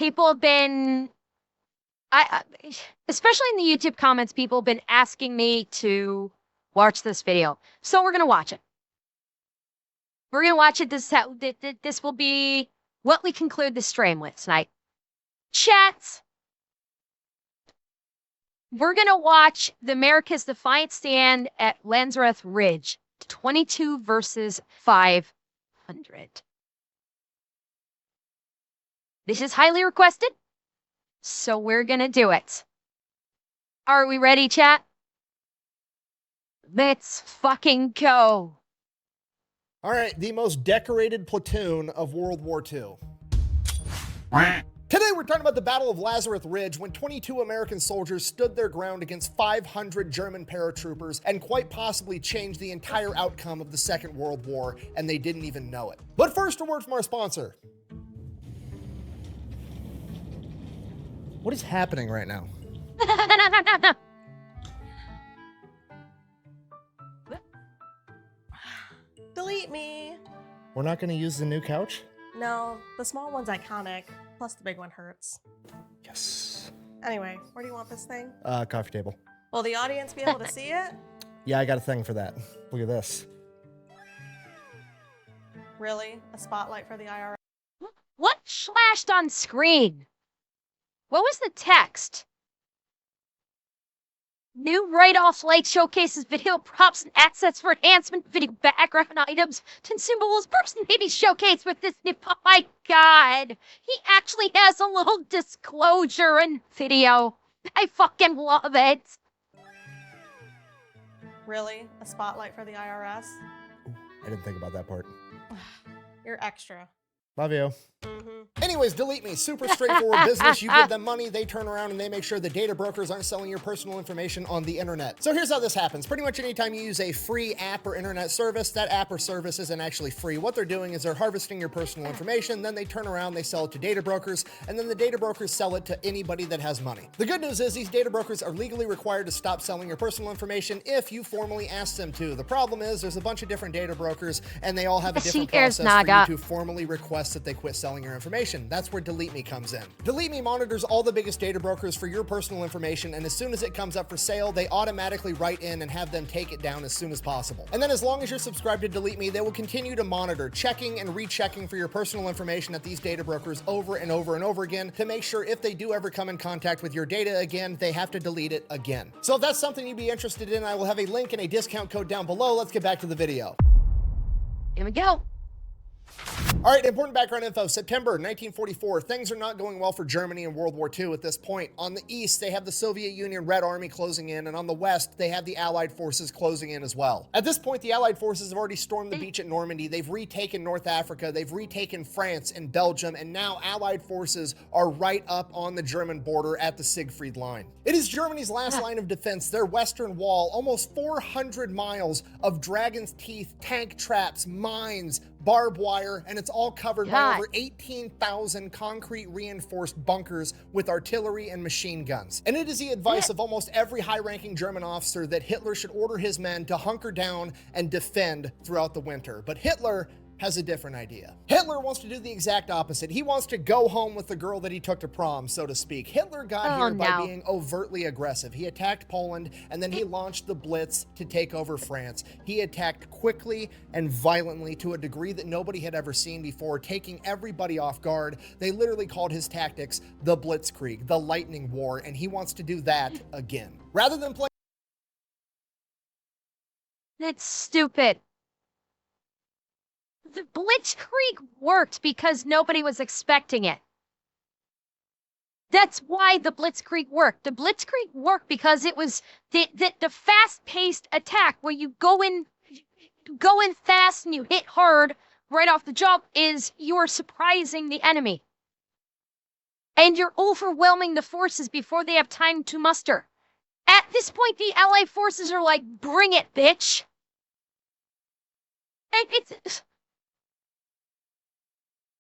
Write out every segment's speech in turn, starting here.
people have been, especially in the YouTube comments, people have been asking me to watch this video. So we're gonna watch it. We're gonna watch it. This will be what we conclude the stream with tonight. Chats. We're gonna watch the America's Defiant Stand at Lazarus Ridge, 22 versus 500. This is highly requested, so we're gonna do it. Are we ready, chat? Let's fucking go. All right, the most decorated platoon of World War II. Today we're talking about the Battle of Lazarus Ridge, when 22 American soldiers stood their ground against 500 German paratroopers and quite possibly changed the entire outcome of the Second World War, and they didn't even know it. But first, a word from our sponsor. What is happening right now? Delete me. We're not going to use the new couch? No, the small one's iconic, plus the big one hurts. Yes. Anyway, where do you want this thing? Coffee table. Will the audience be able to see it? Yeah, I got a thing for that. Look at this. Really? A spotlight for the IRS? What flashed on screen? What was the text? New write-off light showcases video props and assets for enhancement, video background items, consumables, person may be showcased with this new. Oh my god! He actually has a little disclosure in video. I fucking love it. Really? A spotlight for the IRS? I didn't think about that part. You're extra. Love you. Mm-hmm. Anyways, Delete Me. Super straightforward business. You give them money, they turn around and they make sure the data brokers aren't selling your personal information on the internet. So here's how this happens. Pretty much anytime you use a free app or internet service, that app or service isn't actually free. What they're doing is they're harvesting your personal information, then they turn around, they sell it to data brokers, and then the data brokers sell it to anybody that has money. The good news is these data brokers are legally required to stop selling your personal information if you formally ask them to. The problem is there's a bunch of different data brokers and they all have a different process for you to formally request that they quit selling your information. That's where Delete Me comes in. Delete Me monitors all the biggest data brokers for your personal information, and as soon as it comes up for sale, they automatically write in and have them take it down as soon as possible. And then as long as you're subscribed to Delete Me, they will continue to monitor, checking and rechecking for your personal information at these data brokers over and over and over again to make sure if they do ever come in contact with your data again, they have to delete it again. So if that's something you'd be interested in, I will have a link and a discount code down below. Let's get back to the video. Here we go. All right, important background info. September 1944. Things are not going well for Germany in World War II at this point. On the east, they have the Soviet Union Red Army closing in, and on the west, they have the Allied forces closing in as well. At this point, the Allied forces have already stormed the beach at Normandy. They've retaken North Africa. They've retaken France and Belgium, and now Allied forces are right up on the German border at the Siegfried Line. It is Germany's last line of defense, their western wall, almost 400 miles of dragon's teeth, tank traps, mines, barbed wire, and it's all covered by over 18,000 concrete reinforced bunkers with artillery and machine guns. And it is the advice of almost every high-ranking German officer that Hitler should order his men to hunker down and defend throughout the winter. But Hitler has a different idea. Hitler wants to do the exact opposite. He wants to go home with the girl that he took to prom, so to speak. Hitler got here by being overtly aggressive. He attacked Poland, and then he launched the Blitz to take over France. He attacked quickly and violently to a degree that nobody had ever seen before, taking everybody off guard. They literally called his tactics the Blitzkrieg, the Lightning War, and he wants to do that again. Rather than play... That's stupid. The Blitzkrieg worked because nobody was expecting it. That's why the Blitzkrieg worked. The Blitzkrieg worked because it was the fast-paced attack where you go in fast and you hit hard right off the jump. Is you're surprising the enemy. And you're overwhelming the forces before they have time to muster. At this point, the Allied forces are like, bring it, bitch. And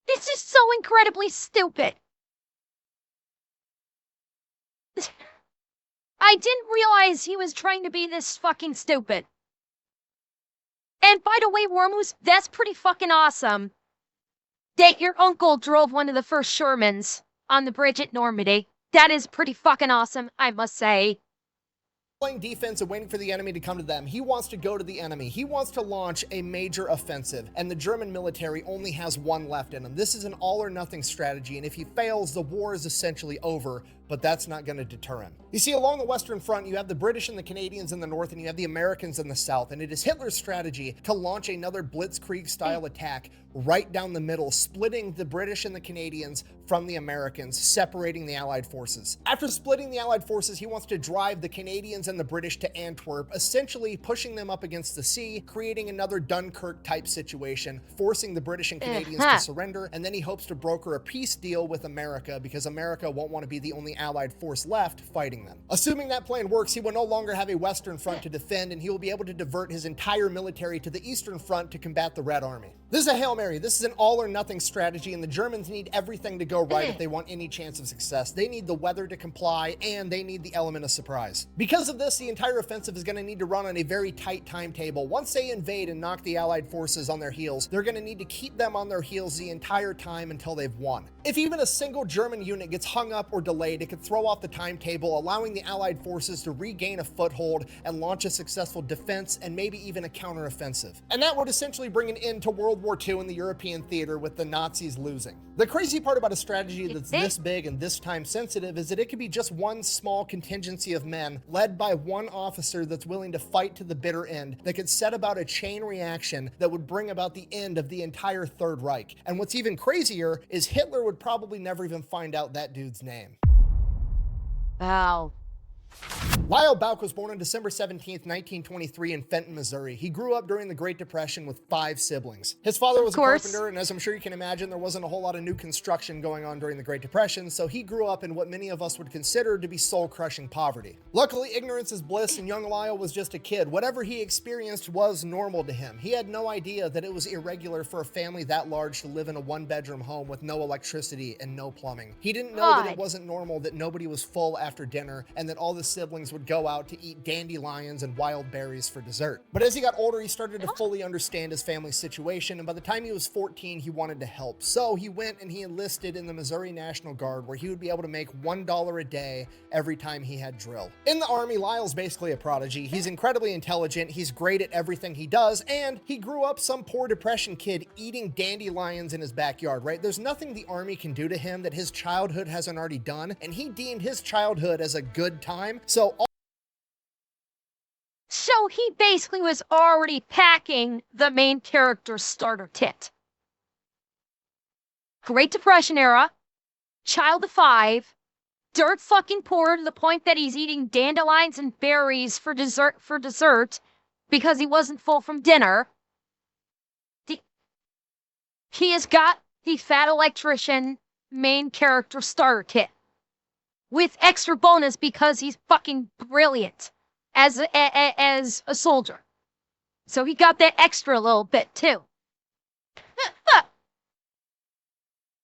this is so incredibly stupid. I didn't realize he was trying to be this fucking stupid. And by the way, Wormoose, that's pretty fucking awesome that your uncle drove one of the first Shermans on the bridge at Normandy. That is pretty fucking awesome, I must say. Playing defense and waiting for the enemy to come to them. He wants to go to the enemy. He wants to launch a major offensive, and the German military only has one left in him. This is an all-or-nothing strategy, and if he fails, the war is essentially over, but that's not going to deter him. You see, along the Western Front, you have the British and the Canadians in the north, and you have the Americans in the south, and it is Hitler's strategy to launch another blitzkrieg-style attack right down the middle, splitting the British and the Canadians from the Americans, separating the Allied forces. After splitting the Allied forces, he wants to drive the Canadians and the British to Antwerp, essentially pushing them up against the sea, creating another Dunkirk-type situation, forcing the British and Canadians to surrender, and then he hopes to broker a peace deal with America because America won't want to be the only Allied force left fighting them. Assuming that plan works, he will no longer have a Western Front to defend, and he will be able to divert his entire military to the Eastern Front to combat the Red Army. This is a Hail Mary. This is an all-or-nothing strategy, and the Germans need everything to go right if they want any chance of success. They need the weather to comply, and they need the element of surprise. Because of this, the entire offensive is going to need to run on a very tight timetable. Once they invade and knock the Allied forces on their heels, they're going to need to keep them on their heels the entire time until they've won. If even a single German unit gets hung up or delayed, it could throw off the timetable, allowing the Allied forces to regain a foothold and launch a successful defense and maybe even a counteroffensive. And that would essentially bring an end to World War II in the European theater, with the Nazis losing. The crazy part about a strategy that's this big and this time sensitive is that it could be just one small contingency of men led by one officer that's willing to fight to the bitter end that could set about a chain reaction that would bring about the end of the entire Third Reich. And what's even crazier is Hitler would probably never even find out that dude's name. Wow. Lyle Bauk was born on December 17th, 1923 in Fenton, Missouri. He grew up during the Great Depression with 5 siblings. His father was a carpenter, and as I'm sure you can imagine, there wasn't a whole lot of new construction going on during the Great Depression, so he grew up in what many of us would consider to be soul-crushing poverty. Luckily, ignorance is bliss, and young Lyle was just a kid. Whatever he experienced was normal to him. He had no idea that it was irregular for a family that large to live in a one-bedroom home with no electricity and no plumbing. He didn't know that it wasn't normal that nobody was full after dinner and that all the siblings would go out to eat dandelions and wild berries for dessert. But as he got older, he started to fully understand his family's situation, and by the time he was 14, he wanted to help. So he went and he enlisted in the Missouri National Guard, where he would be able to make $1 a day every time he had drill. In the Army, Lyle's basically a prodigy. He's incredibly intelligent, he's great at everything he does, and he grew up some poor Depression kid eating dandelions in his backyard, right? There's nothing the Army can do to him that his childhood hasn't already done, and he deemed his childhood as a good time. So he basically was already packing the main character's starter kit. Great Depression era, child of 5, dirt fucking poor to the point that he's eating dandelions and berries for dessert because he wasn't full from dinner. He has got the Fat Electrician main character starter kit with extra bonus because he's fucking brilliant as a soldier. So he got that extra little bit too.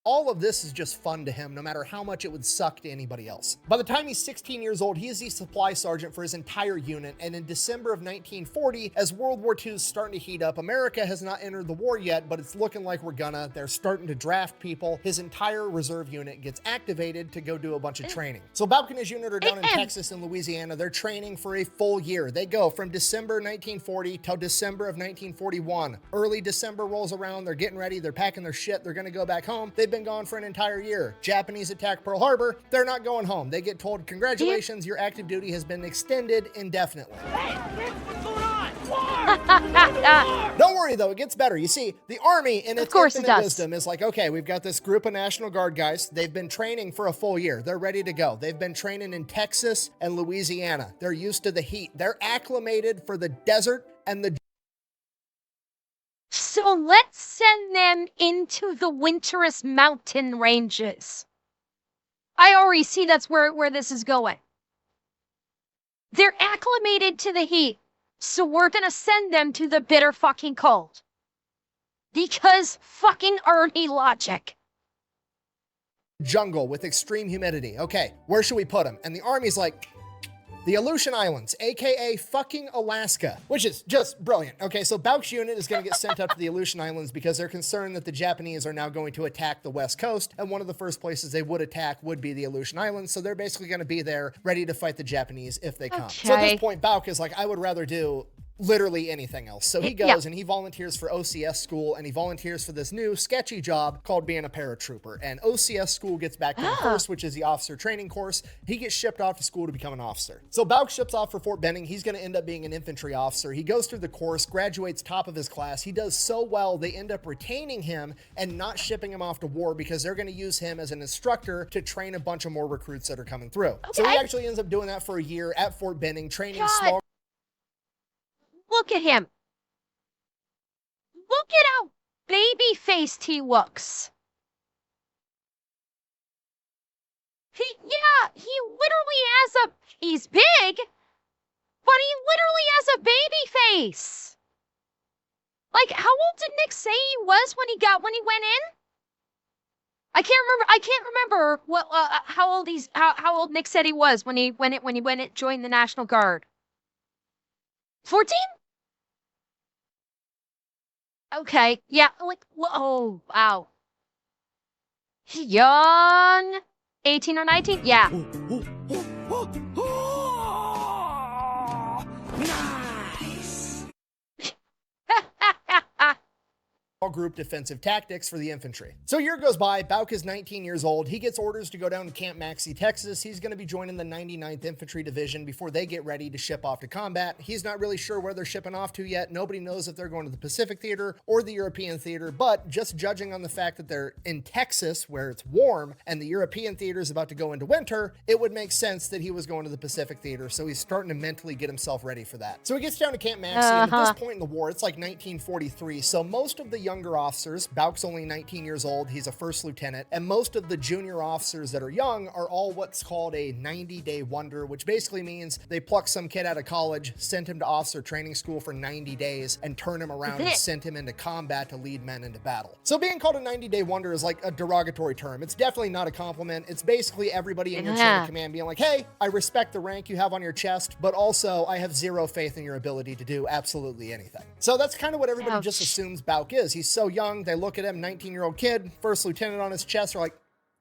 All of this is just fun to him, no matter how much it would suck to anybody else. By the time he's 16 years old, he is the supply sergeant for his entire unit, and in December of 1940, as World War II is starting to heat up, America has not entered the war yet, but it's looking like we're gonna. They're starting to draft people. His entire reserve unit gets activated to go do a bunch of training. So Bauk and his unit are down in Texas and Louisiana. They're training for a full year. They go from December 1940 till December of 1941. Early December rolls around, they're getting ready, they're packing their shit, they're gonna go back home. They've been gone for an entire year. Japanese attack Pearl Harbor, they're not going home. They get told, congratulations, your active duty has been extended indefinitely. Hey, what's going on? War! Don't worry though, it gets better. You see, the Army in its infinite wisdom is like, okay, we've got this group of National Guard guys. They've been training for a full year. They're ready to go. They've been training in Texas and Louisiana. They're used to the heat. They're acclimated for the desert and the... So let's send them into the winterous mountain ranges. I already see that's where this is going. They're acclimated to the heat, so we're gonna send them to the bitter fucking cold. Because fucking Army logic. Jungle with extreme humidity. Okay, where should we put them? And the Army's like, The Aleutian Islands, aka fucking Alaska, which is just brilliant. Okay, so Bouck's unit is going to get sent up to the Aleutian Islands because they're concerned that the Japanese are now going to attack the West Coast, and one of the first places they would attack would be the Aleutian Islands, so they're basically going to be there ready to fight the Japanese if they come. So at this point, Bouck is like, I would rather do literally anything else. So he goes and he volunteers for OCS school, and he volunteers for this new sketchy job called being a paratrooper. And OCS school gets back to him first, which is the officer training course. He gets shipped off to school to become an officer. So Bouck ships off for Fort Benning. He's going to end up being an infantry officer. He goes through the course, graduates top of his class. He does so well, they end up retaining him and not shipping him off to war because they're going to use him as an instructor to train a bunch of more recruits that are coming through. So he actually ends up doing that for a year at Fort Benning, training small. Look at him. Look at how baby-faced he looks. He literally has he's big, but he literally has a baby face. Like, how old did Nick say he was when he went in? I can't remember what how old Nick said he was when he joined the National Guard. 14? Okay, yeah, like, oh, wow. Young, 18 or 19? Yeah. Nice. Group defensive tactics for the infantry. So a year goes by, Bouck is 19 years old. He gets orders to go down to Camp Maxey, Texas. He's going to be joining the 99th Infantry Division before they get ready to ship off to combat. He's not really sure where they're shipping off to yet. Nobody knows if they're going to the Pacific Theater or the European Theater, but just judging on the fact that they're in Texas where it's warm and the European Theater is about to go into winter, it would make sense that he was going to the Pacific Theater, so he's starting to mentally get himself ready for that. So he gets down to Camp Maxey, and at this point in the war, it's like 1943, so most of the younger officers, Bouck's only 19 years old, he's a first lieutenant, and most of the junior officers that are young are all what's called a 90-day wonder, which basically means they pluck some kid out of college, sent him to officer training school for 90 days, and turn him around and sent him into combat to lead men into battle. So being called a 90-day wonder is like a derogatory term. It's definitely not a compliment. It's basically everybody in your chain of command being like, hey, I respect the rank you have on your chest, but also I have zero faith in your ability to do absolutely anything. So that's kind of what everybody just assumes Bouck is. He's so young, they look at him, 19-year-old kid, first lieutenant on his chest, are like,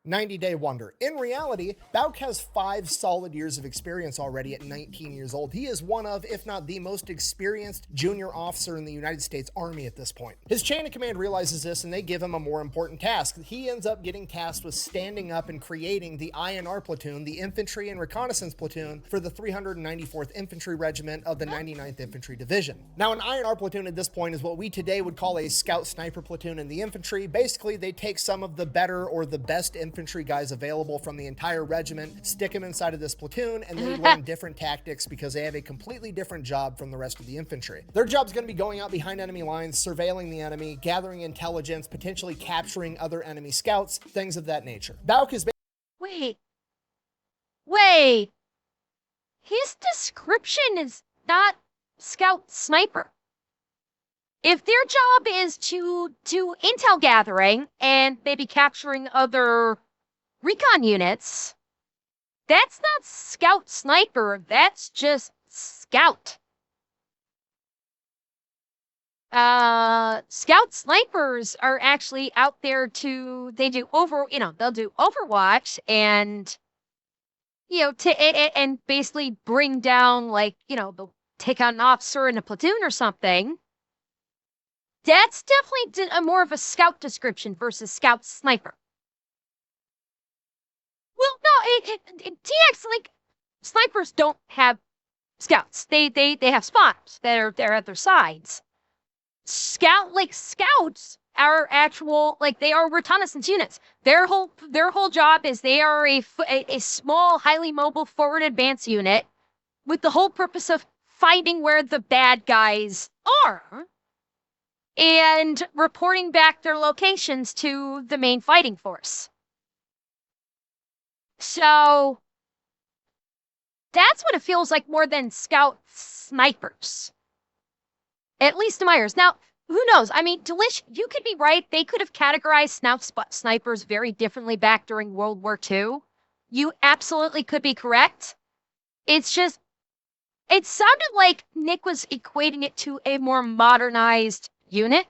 90-day wonder. In reality, Bouck has 5 solid years of experience already at 19 years old. He is one of, if not the most experienced junior officer in the United States Army at this point. His chain of command realizes this and they give him a more important task. He ends up getting tasked with standing up and creating the INR platoon, the Infantry and Reconnaissance Platoon, for the 394th Infantry Regiment of the 99th Infantry Division. Now, an INR platoon at this point is what we today would call a scout sniper platoon in the infantry. Basically, they take some of the better or the best infantry guys available from the entire regiment, stick them inside of this platoon, and they learn different tactics because they have a completely different job from the rest of the infantry. Their job's going to be going out behind enemy lines, surveilling the enemy, gathering intelligence, potentially capturing other enemy scouts, things of that nature. Bouck is Wait. His description is not scout sniper. If their job is to do intel gathering and maybe capturing other recon units, that's not scout sniper, that's just scout. Scout snipers are actually out there they'll do Overwatch and, and basically bring down, like, they'll take out an officer in a platoon or something. That's definitely more of a scout description versus scout sniper. Well, no, TX, like, snipers don't have scouts. They have spotters that are at their sides. Scouts are actual, like, they are reconnaissance units. Their whole job is they are a small, highly mobile forward advance unit with the whole purpose of finding where the bad guys are and reporting back their locations to the main fighting force. So that's what it feels like more than scout snipers. At least in my ears. Now, who knows? I mean, Delish, you could be right. They could have categorized snipers very differently back during World War II. You absolutely could be correct. It's just It sounded like Nick was equating it to a more modernized unit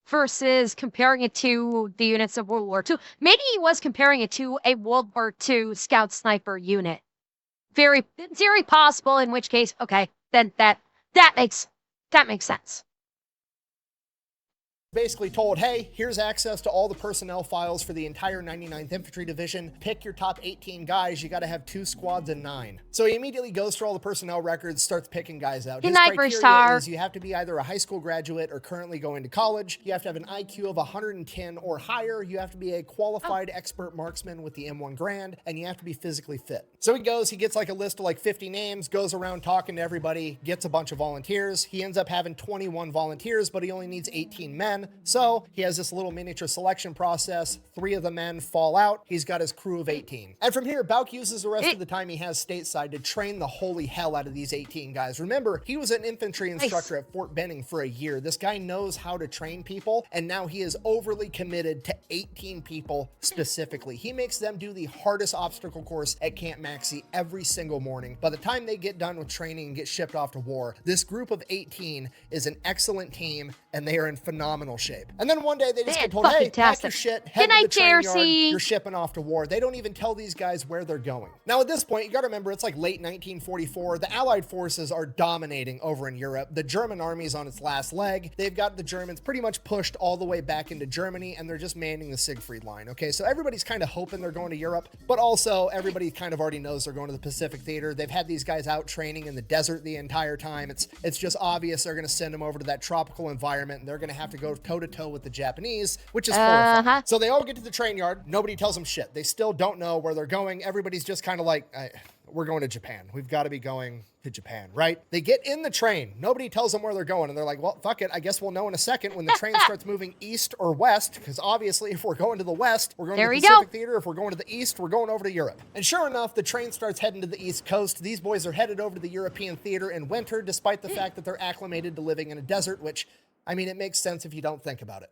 versus comparing it to the units of World War II. Maybe he was comparing it to a World War II scout sniper unit. It's very possible, in which case, okay, then that makes sense. Basically told, hey, here's access to all the personnel files for the entire 99th Infantry Division. Pick your top 18 guys. You got to have 2 squads of 9. So he immediately goes through all the personnel records, starts picking guys out. His criteria is you have to be either a high school graduate or currently going to college. You have to have an IQ of 110 or higher. You have to be a qualified expert marksman with the M1 Grand, and you have to be physically fit. So he goes, he gets like a list of like 50 names, goes around talking to everybody, gets a bunch of volunteers. He ends up having 21 volunteers, but he only needs 18 men. So he has this little miniature selection process. 3 of the men fall out. He's got his crew of 18. And from here, Bauk uses the rest of the time he has stateside to train the holy hell out of these 18 guys. Remember, he was an infantry instructor at Fort Benning for a year. This guy knows how to train people, and now he is overly committed to 18 people specifically. He makes them do the hardest obstacle course at Camp Maxey every single morning. By the time they get done with training and get shipped off to war, this group of 18 is an excellent team, and they are in phenomenal shape. And then one day they just get told, hey, pack your shit, head to the train yard, you're shipping off to war. They don't even tell these guys where they're going. Now at this point, you gotta remember, it's like late 1944. The Allied forces are dominating over in Europe. The German army's on its last leg. They've got the Germans pretty much pushed all the way back into Germany, and they're just manning the Siegfried Line. Okay, so everybody's kind of hoping they're going to Europe, but also everybody kind of already knows they're going to the Pacific Theater. They've had these guys out training in the desert the entire time. It's just obvious they're gonna send them over to that tropical environment, and they're gonna have to go toe-to-toe with the Japanese, which is horrifying. So they all get to the train yard. Nobody tells them shit. They still don't know where they're going. Everybody's just kind of like, we're going to Japan. We've got to be going to Japan, right? They get in the train. Nobody tells them where they're going. And they're like, well, fuck it. I guess we'll know in a second when the train starts moving east or west. Because obviously, if we're going to the west, we're going to the Pacific Theater. If we're going to the east, we're going over to Europe. And sure enough, the train starts heading to the East Coast. These boys are headed over to the European theater in winter, despite the fact that they're acclimated to living in a desert, which, I mean, it makes sense if you don't think about it.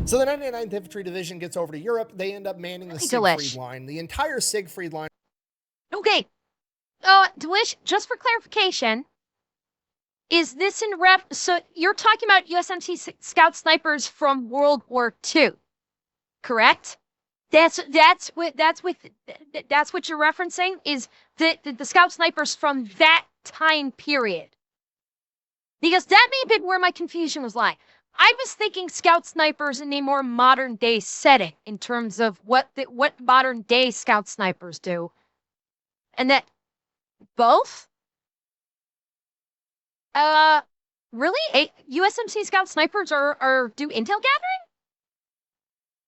So the 99th Infantry Division gets over to Europe. They end up manning the Siegfried Line. The entire Siegfried Line. Okay. Delish, just for clarification, is this in so you're talking about USMC Scout Snipers from World War II, correct? That's what you're referencing, is the Scout Snipers from that time period. Because that may have been where my confusion was lying. I was thinking Scout Snipers in a more modern day setting in terms of what modern day Scout Snipers do. And that both? Really? USMC Scout Snipers do intel gathering?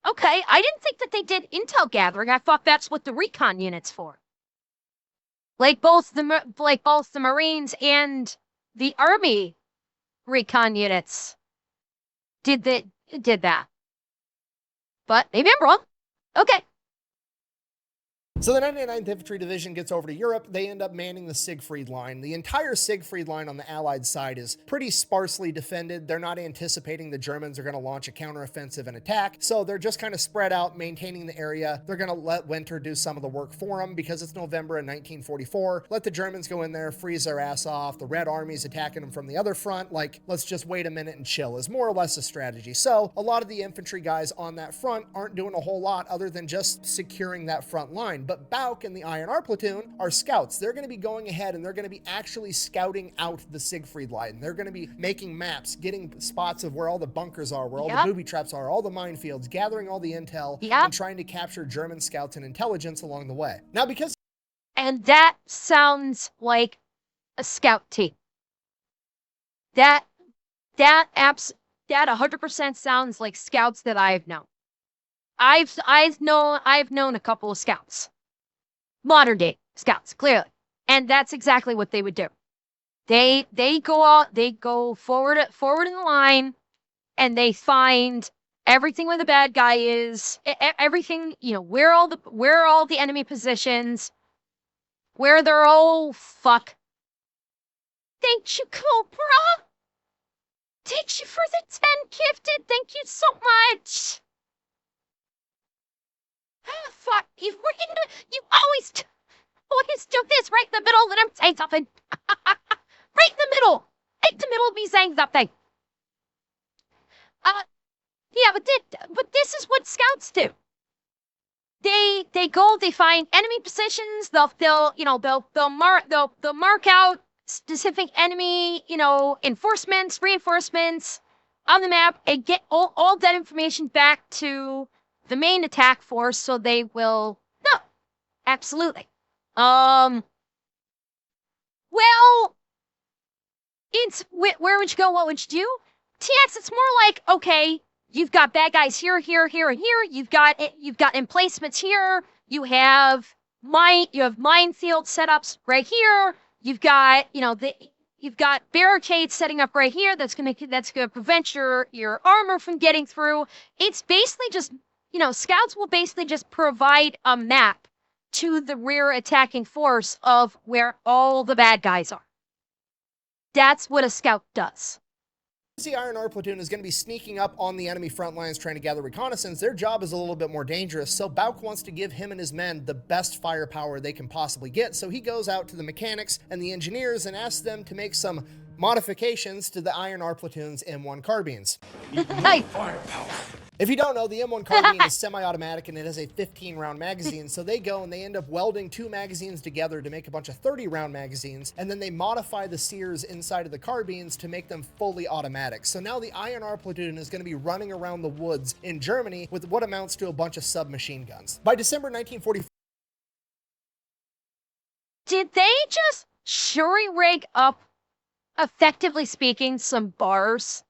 Okay, I didn't think that they did intel gathering. I thought that's what the recon unit's for. Like both the Marines and the Army recon units did that. But maybe I'm wrong. Okay. So the 99th Infantry Division gets over to Europe. They end up manning the Siegfried Line. The entire Siegfried Line on the Allied side is pretty sparsely defended. They're not anticipating the Germans are going to launch a counteroffensive and attack, so they're just kind of spread out, maintaining the area. They're going to let winter do some of the work for them because it's November in 1944. Let the Germans go in there, freeze their ass off. The Red Army's attacking them from the other front. Like, let's just wait a minute and chill is more or less a strategy. So a lot of the infantry guys on that front aren't doing a whole lot other than just securing that front line. But Bauk and the INR platoon are scouts. They're going to be going ahead and they're going to be actually scouting out the Siegfried Line. They're going to be making maps, getting spots of where all the bunkers are, where all the booby traps are, all the minefields, gathering all the intel, and trying to capture German scouts and intelligence along the way. Now, because... And that sounds like a scout team. That 100% sounds like scouts that I've known. I've known a couple of scouts. Modern day scouts, clearly. And that's exactly what they would do. They go forward in the line, and they find everything where the bad guy is, everything, where all the enemy positions, where they're all fuck. Thank you, Cobra. Thank you for the 10 gifted. Thank you so much. Fuck, you always... Let's do this right in the middle. Let him say something. Right in the middle. Right in the middle of me saying something. Yeah, but this is what scouts do. They go, they find enemy positions. They'll mark out specific enemy, reinforcements on the map and get all that information back to the main attack force so they will no. Absolutely. Well, it's where would you go? What would you do? TX, it's more like, okay, you've got bad guys here, here, here, and here. You've got emplacements here. You have minefield setups right here. You've got, you've got barricades setting up right here. That's gonna prevent your armor from getting through. It's basically just, scouts will basically just provide a map to the rear attacking force of where all the bad guys are. That's what a scout does. The IR platoon is going to be sneaking up on the enemy front lines trying to gather reconnaissance. Their job is a little bit more dangerous, so Bauk wants to give him and his men the best firepower they can possibly get. So he goes out to the mechanics and the engineers and asks them to make some modifications to the IR platoon's M1 carbines. Firepower. If you don't know, the M1 carbine is semi-automatic and it has a 15-round magazine, so they go and they end up welding 2 magazines together to make a bunch of 30-round magazines, and then they modify the sears inside of the carbines to make them fully automatic. So now the INR platoon is going to be running around the woods in Germany with what amounts to a bunch of submachine guns. By December 1944, did they just jury-rig up, effectively speaking, some bars?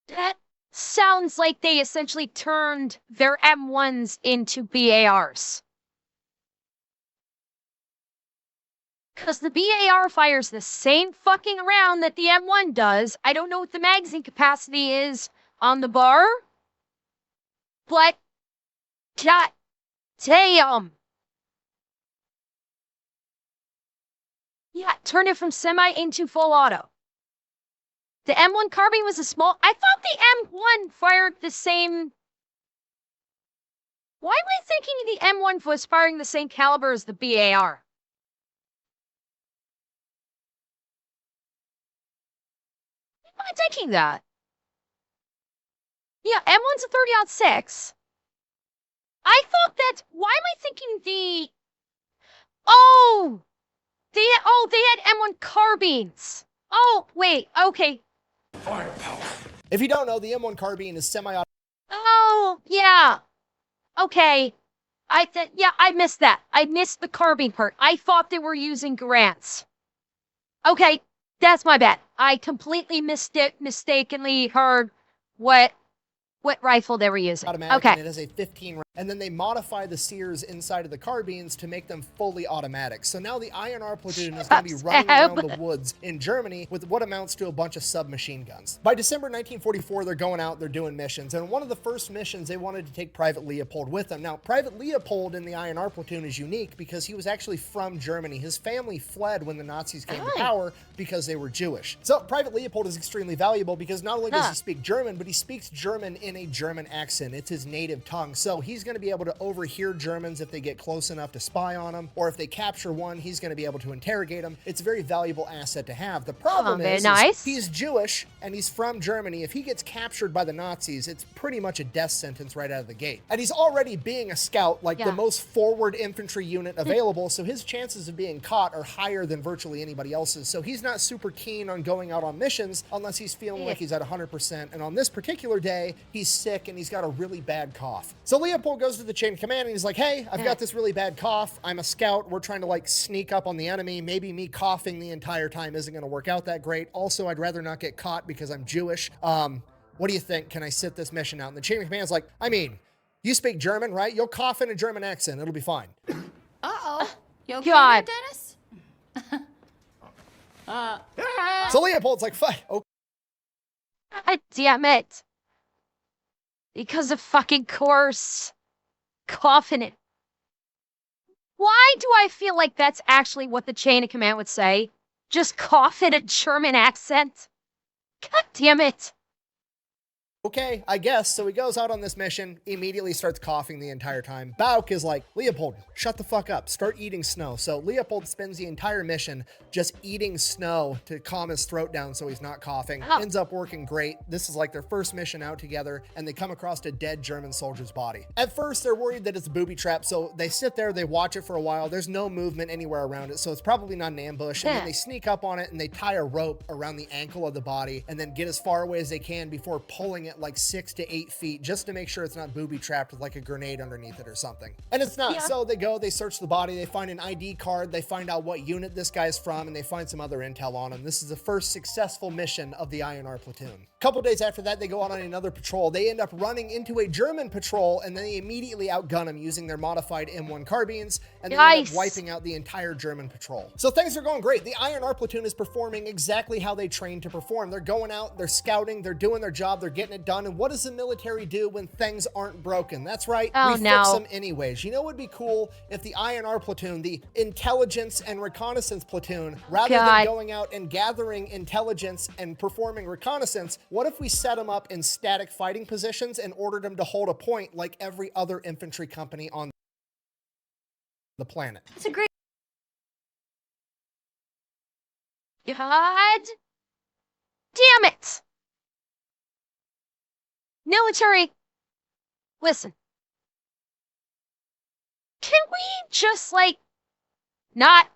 That sounds like they essentially turned their M1s into BARs. Because the BAR fires the same fucking round that the M1 does. I don't know what the magazine capacity is on the bar. But, god damn. Yeah, turn it from semi into full auto. The M1 carbine was a small... I thought the M1 fired the same... Why am I thinking the M1 was firing the same caliber as the BAR? Why am I thinking that? Yeah, M1's a 30-06. I thought that... Why am I thinking the... Oh! They had M1 carbines. Oh, wait, okay. Firepower. if you don't know, the M1 carbine is semi-automatic. Oh, yeah. Okay. I missed that. I missed the carbine part. I thought they were using Garants. Okay, that's my bad. I completely mistakenly heard what rifle they were using. Automatic, Okay. and it has a 15 round, and then they modify the sears inside of the carbines to make them fully automatic. So now the INR platoon is going to be running around the woods in Germany with what amounts to a bunch of submachine guns. By December 1944, they're going out, they're doing missions, and one of the first missions, they wanted to take Private Leopold with them. Now, Private Leopold in the INR platoon is unique because he was actually from Germany. His family fled when the Nazis came to power because they were Jewish. So Private Leopold is extremely valuable because not only does he speak German, but he speaks German in a German accent. It's his native tongue. So he's going to be able to overhear Germans if they get close enough to spy on them, or if they capture one, he's going to be able to interrogate them. It's a very valuable asset to have. The problem is he's Jewish and he's from Germany. If he gets captured by the Nazis, it's pretty much a death sentence right out of the gate. And he's already being a scout, like the most forward infantry unit available, so his chances of being caught are higher than virtually anybody else's. So he's not super keen on going out on missions unless he's feeling like he's at 100%. And on this particular day, he's sick and he's got a really bad cough. So Leopold goes to the chain of command and he's like, hey, I've got this really bad cough. I'm a scout. We're trying to like sneak up on the enemy. Maybe me coughing the entire time isn't going to work out that great. Also, I'd rather not get caught because I'm Jewish. What do you think? Can I sit this mission out? And the chain of command's like, I mean, you speak German, right? You'll cough in a German accent. It'll be fine. Uh-oh. You okay God. there, Dennis? So Leopold's like, fine. Okay. God damn it. Because of fucking course. Coughing it. Why do I feel like that's actually what the chain of command would say? Just cough in a German accent? God damn it. Okay, I guess. So he goes out on this mission, immediately starts coughing the entire time. Bauk is like, Leopold, shut the fuck up. Start eating snow. So Leopold spends the entire mission just eating snow to calm his throat down so he's not coughing. Oh. Ends up working great. This is like their first mission out together, and they come across a dead German soldier's body. At first, they're worried that it's a booby trap, so they sit there, they watch it for a while. There's no movement anywhere around it, so it's probably not an ambush. And then they sneak up on it, and they tie a rope around the ankle of the body, and then get as far away as they can before pulling it like 6 to 8 feet just to make sure it's not booby trapped with like a grenade underneath it or something. And it's not. So they go, they search the body, they find an ID card, they find out what unit this guy's from, and they find some other intel on him. This is the first successful mission of the INR platoon. A couple days after that, they go out on another patrol. They end up running into a German patrol, and then they immediately outgun them using their modified M1 carbines, and they end up wiping out the entire German patrol. So things are going great. The INR platoon is performing exactly how they trained to perform. They're going out, they're scouting, they're doing their job, they're getting it done. And what does the military do when things aren't broken? That's right, we fix them anyways. You know what would be cool if the INR platoon, the intelligence and reconnaissance platoon, rather than going out and gathering intelligence and performing reconnaissance, what if we set them up in static fighting positions and ordered them to hold a point like every other infantry company on the planet? It's a great. God damn it! Military, listen. Can we just, like, not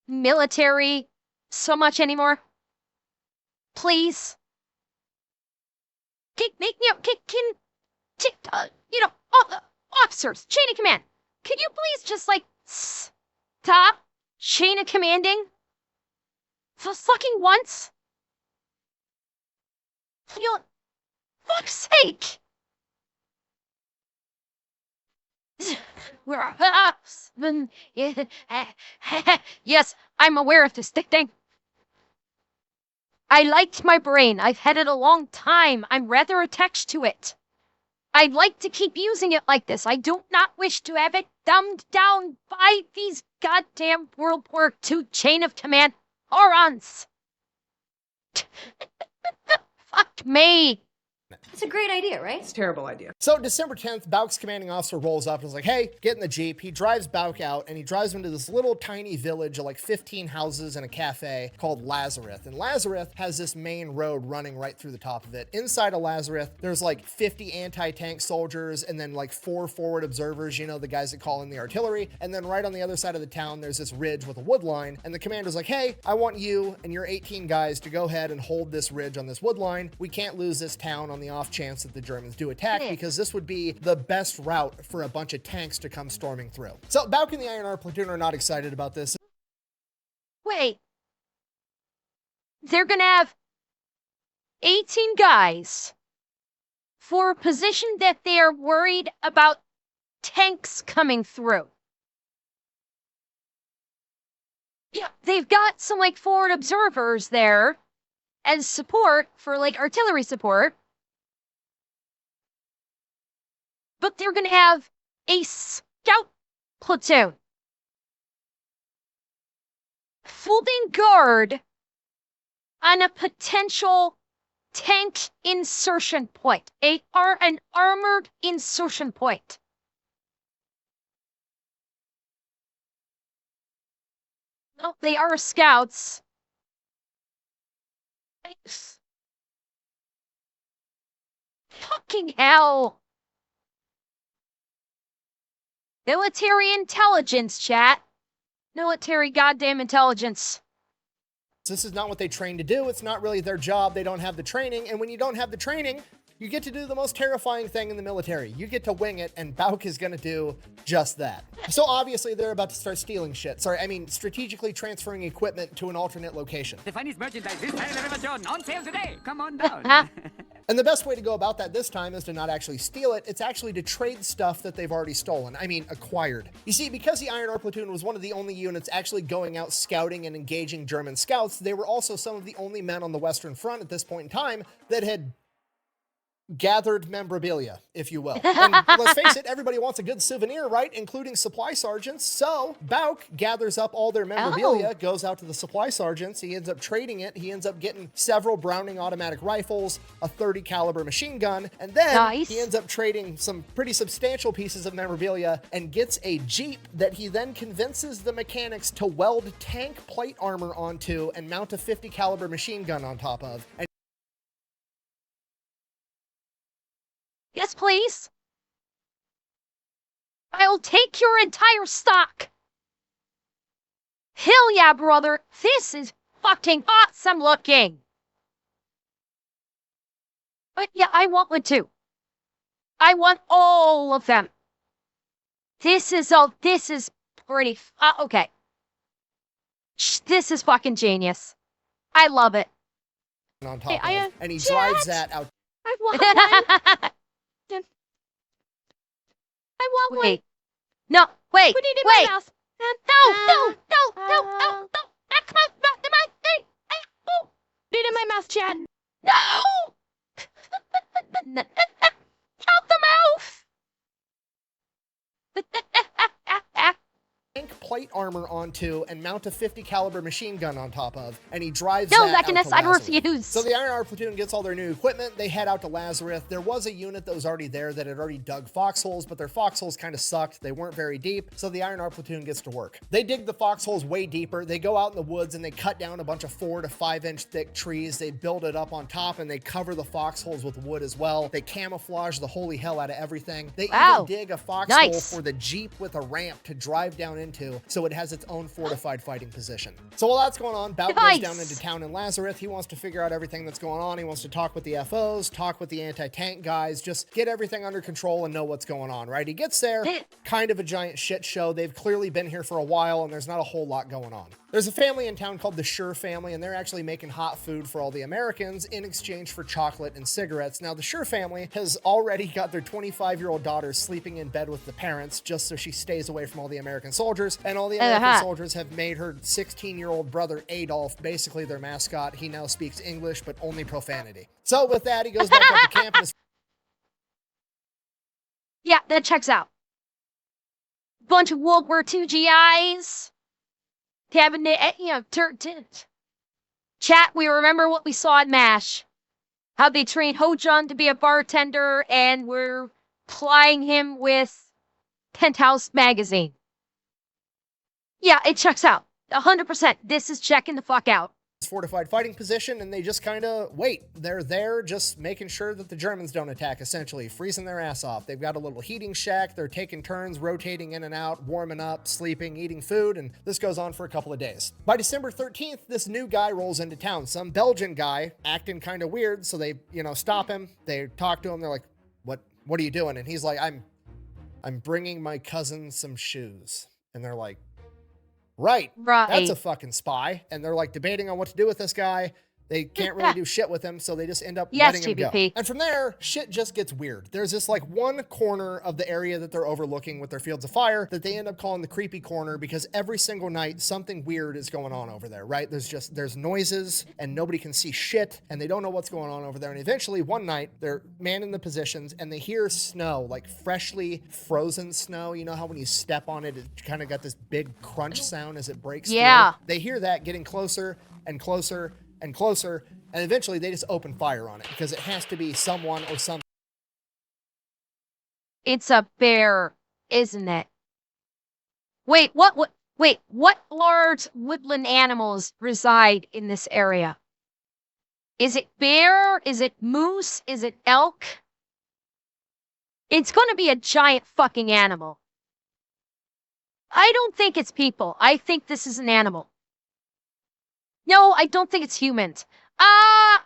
military so much anymore? Please? Officers, chain of command, can you please just, like, stop chain of commanding? For fucking once? For fuck's sake! We're yes, I'm aware of this thing. I liked my brain. I've had it a long time. I'm rather attached to it. I'd like to keep using it like this. I do not wish to have it dumbed down by these goddamn World War II chain of command morons. Fuck me. It's a great idea, right? It's a terrible idea. So December 10th, Bauk's commanding officer rolls up and is like, hey, get in the Jeep. He drives Bauk out, and he drives him to this little tiny village of like 15 houses and a cafe called Lazareth. And Lazareth has this main road running right through the top of it. Inside of Lazareth, there's like 50 anti-tank soldiers and then like 4 forward observers, you know, the guys that call in the artillery. And then right on the other side of the town, there's this ridge with a wood line. And the commander's like, hey, I want you and your 18 guys to go ahead and hold this ridge on this wood line. We can't lose this town on the off chance that the Germans do attack, because this would be the best route for a bunch of tanks to come storming through. So Bauk and the INR platoon are not excited about this. Wait. They're gonna have 18 guys for a position that they are worried about tanks coming through. Yeah, they've got some like forward observers there as support for like artillery support. But they're gonna have a scout platoon holding guard on a potential tank insertion point, an armored insertion point. No, they are scouts. Fucking hell. Military intelligence, chat. Military goddamn intelligence. This is not what they train to do. It's not really their job. They don't have the training. And when you don't have the training, you get to do the most terrifying thing in the military. You get to wing it, and Bauk is going to do just that. So obviously, they're about to start stealing shit. Sorry, I mean strategically transferring equipment to an alternate location. The finest merchandise this side of the River Jordan on sale today. Come on down. And the best way to go about that this time is to not actually steal it. It's actually to trade stuff that they've already stolen. I mean, acquired. You see, because the INR platoon was one of the only units actually going out scouting and engaging German scouts, they were also some of the only men on the Western Front at this point in time that had gathered memorabilia, if you will. And let's face it, everybody wants a good souvenir, right? Including supply sergeants. So Bauk gathers up all their memorabilia, goes out to the supply sergeants. He ends up trading it. He ends up getting several Browning automatic rifles, a 30 caliber machine gun, and then he ends up trading some pretty substantial pieces of memorabilia and gets a Jeep that he then convinces the mechanics to weld tank plate armor onto and mount a 50 caliber machine gun on top of. And yes, please. I'll take your entire stock. Hell yeah, brother. This is fucking awesome looking. But yeah, I want one too. I want all of them. This is pretty, okay. This is fucking genius. I love it. On top of, and he drives that out. I want one. I want one. Wait. No, wait. Put it in wait. my mouth. No. That's my thing. Put it in my mouth, Chad. No. Out the mouth. Tank plate armor onto and mount a 50 caliber machine gun on top of, and he drives No, that out Mechanist, to I Lazarus. refuse. So the Iron Armor platoon gets all their new equipment. They head out to Lazarus. There was a unit that was already there that had already dug foxholes, but their foxholes kind of sucked. They weren't very deep, so the Iron Armor platoon gets to work. They dig the foxholes way deeper. They go out in the woods and they cut down a bunch of 4 to 5 inch thick trees. They build it up on top and they cover the foxholes with wood as well. They camouflage the holy hell out of everything. They even dig a foxhole for the Jeep with a ramp to drive down into, so it has its own fortified fighting position. So while that's going on, Bauk goes down into town in Lazarus. He wants to figure out everything that's going on. He wants to talk with the FOs, talk with the anti-tank guys, just get everything under control and know what's going on, right? He gets there, kind of a giant shit show. They've clearly been here for a while and there's not a whole lot going on. There's a family in town called the Schur family, and they're actually making hot food for all the Americans in exchange for chocolate and cigarettes. Now, the Schur family has already got their 25-year-old daughter sleeping in bed with the parents just so she stays away from all the American soldiers, and all the American soldiers have made her 16-year-old brother Adolf basically their mascot. He now speaks English, but only profanity. So with that, he goes back up to camp and yeah, that checks out. Bunch of World War II GIs. Having the, chat, we remember what we saw in MASH. How they trained Ho-Jun to be a bartender and we're plying him with Penthouse magazine. Yeah, it checks out. 100%. This is checking the fuck out. Fortified fighting position, and they just kind of wait. They're there just making sure that the Germans don't attack, essentially, freezing their ass off. They've got a little heating shack. They're taking turns, rotating in and out, warming up, sleeping, eating food, and this goes on for a couple of days. By December 13th, this new guy rolls into town. Some Belgian guy acting kind of weird, so they, stop him. They talk to him. They're like, what are you doing? And he's like, I'm bringing my cousin some shoes. And they're like, Right. That's a fucking spy. And they're like debating on what to do with this guy. They can't really do shit with him, so they just end up letting him go. And from there, shit just gets weird. There's this like one corner of the area that they're overlooking with their fields of fire that they end up calling the creepy corner because every single night something weird is going on over there, right? There's noises and nobody can see shit and they don't know what's going on over there. And eventually one night they're manning the positions and they hear snow, like freshly frozen snow. You know how when you step on it, it kind of got this big crunch sound as it breaks through? They hear that getting closer and closer and closer, and eventually they just open fire on it because it has to be someone or something. It's a bear, isn't it? Wait, what large woodland animals reside in this area? Is it bear? Is it moose? Is it elk? It's gonna be a giant fucking animal. I don't think it's people. I think this is an animal. No, I don't think it's humans. I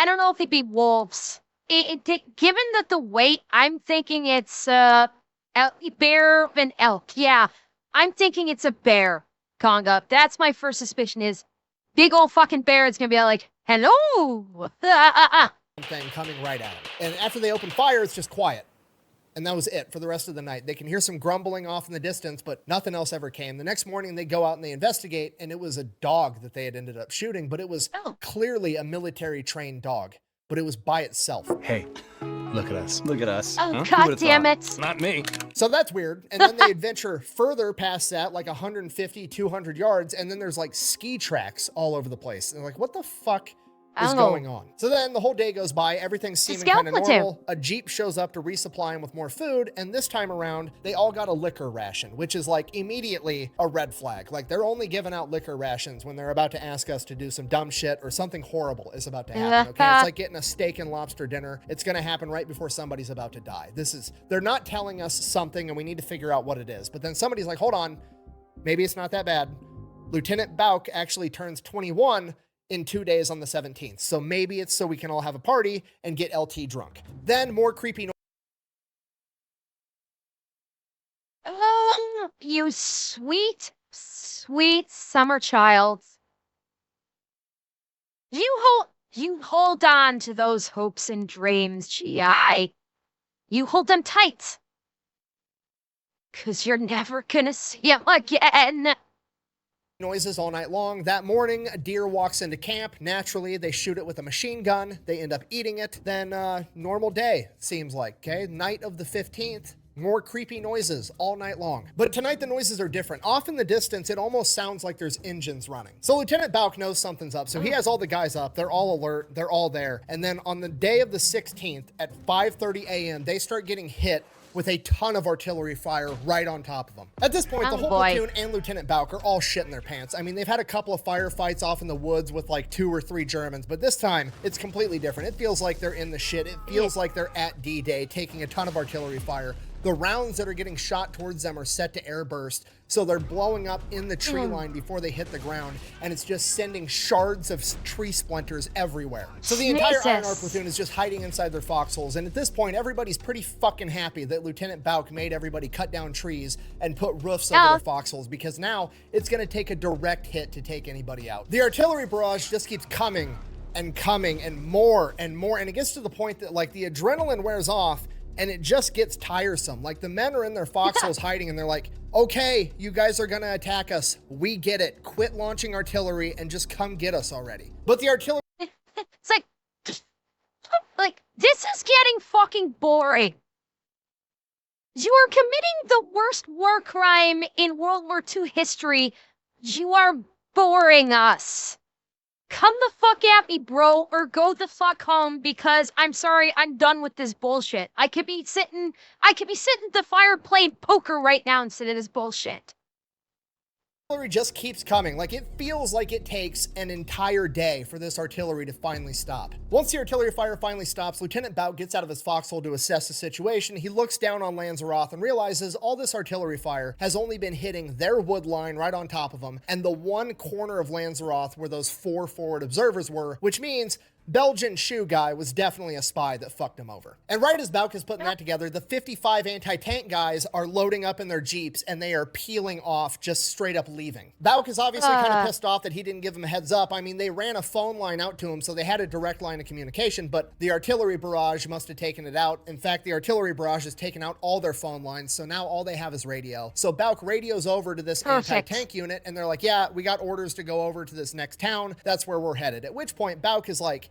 don't know if they'd be wolves. Given that the weight, I'm thinking it's bear and elk. Yeah, I'm thinking it's a bear, Conga. That's my first suspicion is big old fucking bear is going to be like, hello. Thing coming right at them. And after they open fire, it's just quiet. And that was it for the rest of the night. They can hear some grumbling off in the distance, but nothing else ever came. The next morning, they go out and they investigate, and it was a dog that they had ended up shooting, but it was clearly a military-trained dog, but it was by itself. Hey, Look at us. Look at us. Oh, Huh? Who God would've damn thought? it. Not me. So that's weird. And then they adventure further past that, like 150, 200 yards, and then there's like ski tracks all over the place. And they're like, what the fuck is Oh. going on? So then the whole day goes by, everything's seeming kind of skeleton. normal. A Jeep shows up to resupply them with more food, and this time around, they all got a liquor ration, which is like immediately a red flag. Like they're only giving out liquor rations when they're about to ask us to do some dumb shit or something horrible is about to happen. Okay, it's like getting a steak and lobster dinner. It's gonna happen right before somebody's about to die. They're not telling us something and we need to figure out what it is. But then somebody's like, hold on, maybe it's not that bad. Lieutenant Bauk actually turns 21 in 2 days on the 17th. So maybe it's so we can all have a party and get LT drunk. Then more creepy noise. Oh, you sweet, sweet summer child. You hold on to those hopes and dreams, GI. You hold them tight. 'Cause you're never gonna see them again. Noises all night long. That morning, a deer walks into camp. Naturally, they shoot it with a machine gun. They end up eating it. Then, normal day, seems like, okay? Night of the 15th. More creepy noises all night long. But tonight, the noises are different. Off in the distance, it almost sounds like there's engines running. So Lieutenant Bauk knows something's up. So he has all the guys up. They're all alert. They're all there. And then on the day of the 16th at 5:30 a.m., they start getting hit with a ton of artillery fire right on top of them. At this point, the whole platoon and Lieutenant Bauk are all shitting their pants. I mean, they've had a couple of firefights off in the woods with like 2 or 3 Germans, but this time it's completely different. It feels like they're in the shit. It feels like they're at D-Day taking a ton of artillery fire. The rounds that are getting shot towards them are set to airburst, so they're blowing up in the tree line before they hit the ground, and it's just sending shards of tree splinters everywhere. So the entire INR platoon is just hiding inside their foxholes, and at this point, everybody's pretty fucking happy that Lieutenant Bauk made everybody cut down trees and put roofs over their foxholes, because now it's gonna take a direct hit to take anybody out. The artillery barrage just keeps coming and coming and more, and it gets to the point that like the adrenaline wears off, and it just gets tiresome. Like the men are in their foxholes hiding and they're like, okay, you guys are gonna attack us. We get it. Quit launching artillery and just come get us already. But the artillery... It's like, this is getting fucking boring. You are committing the worst war crime in World War II history. You are boring us. Come the fuck at me, bro, or go the fuck home, because I'm sorry, I'm done with this bullshit. I could be sitting at the fire playing poker right now instead of this bullshit. artillery just keeps coming. Like, it feels like it takes an entire day for this artillery to finally stop. Once the artillery fire finally stops, Lieutenant Bauk gets out of his foxhole to assess the situation. He looks down on Lanzarote and realizes all this artillery fire has only been hitting their wood line right on top of them, and the one corner of Lanzarote where those 4 forward observers were, which means Belgian shoe guy was definitely a spy that fucked him over. And right as Bauk is putting that together, the 55 anti-tank guys are loading up in their Jeeps and they are peeling off, just straight up leaving. Bauk is obviously kind of pissed off that he didn't give him a heads up. I mean, they ran a phone line out to him, so they had a direct line of communication, but the artillery barrage must have taken it out. In fact, the artillery barrage has taken out all their phone lines, so now all they have is radio. So Bauk radios over to this anti-tank unit, and they're like, yeah, we got orders to go over to this next town. That's where we're headed. At which point, Bauk is like,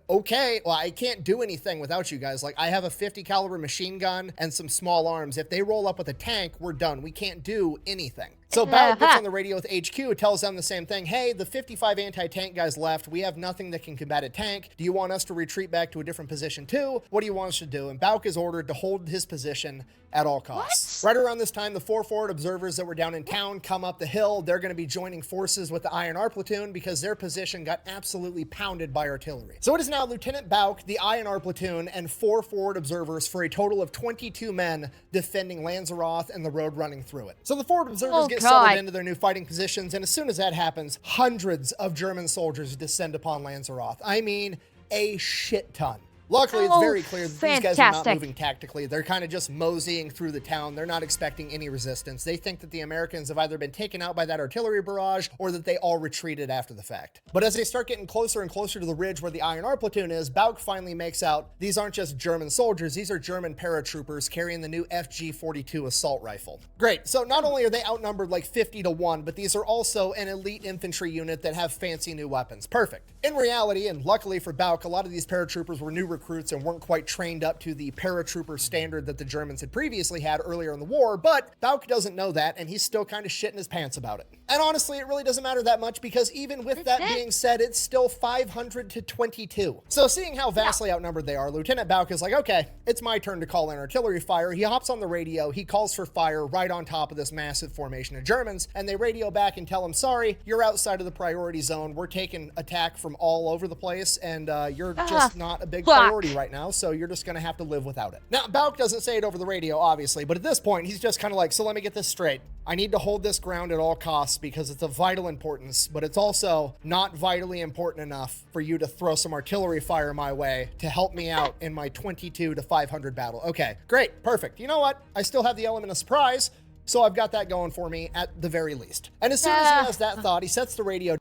okay, well, I can't do anything without you guys. Like, I have a 50 caliber machine gun and some small arms. If they roll up with a tank, we're done. We can't do anything. So Bauk gets on the radio with HQ, tells them the same thing. Hey, the 55 anti-tank guys left. We have nothing that can combat a tank. Do you want us to retreat back to a different position too? What do you want us to do? And Bauk is ordered to hold his position at all costs. Right around this time, the 4 forward observers that were down in town come up the hill. They're going to be joining forces with the INR platoon because their position got absolutely pounded by artillery. So it is now Lieutenant Bauk, the INR platoon, and 4 forward observers for a total of 22 men defending Lanzarote and the road running through it. So the forward observers get settled into their new fighting positions, and as soon as that happens, hundreds of German soldiers descend upon Lanzarote. I mean, a shit ton. Luckily, it's very clear that these guys are not moving tactically. They're kind of just moseying through the town. They're not expecting any resistance. They think that the Americans have either been taken out by that artillery barrage or that they all retreated after the fact. But as they start getting closer and closer to the ridge where the INR platoon is, Bauk finally makes out these aren't just German soldiers. These are German paratroopers carrying the new FG-42 assault rifle. Great. So not only are they outnumbered like 50-1, but these are also an elite infantry unit that have fancy new weapons. Perfect. In reality, and luckily for Bauk, a lot of these paratroopers were new recruits recruits and weren't quite trained up to the paratrooper standard that the Germans had previously had earlier in the war, but Bauk doesn't know that, and he's still kind of shitting his pants about it. And honestly, it really doesn't matter that much, because even with that being said, it's still 500 to 22. So seeing how vastly outnumbered they are, Lieutenant Bauk is like, okay, it's my turn to call in artillery fire. He hops on the radio, he calls for fire right on top of this massive formation of Germans, and they radio back and tell him, sorry, you're outside of the priority zone. We're taking attack from all over the place, and you're just not a big priority right now, so you're just gonna have to live without it. Now, Bauk doesn't say it over the radio, obviously, but at this point, he's just kind of like, so let me get this straight. I need to hold this ground at all costs because it's of vital importance, but it's also not vitally important enough for you to throw some artillery fire my way to help me out in my 22 to 500 battle. Okay, great, perfect. You know what? I still have the element of surprise, so I've got that going for me at the very least. And as soon as he has that thought, he sets the radio.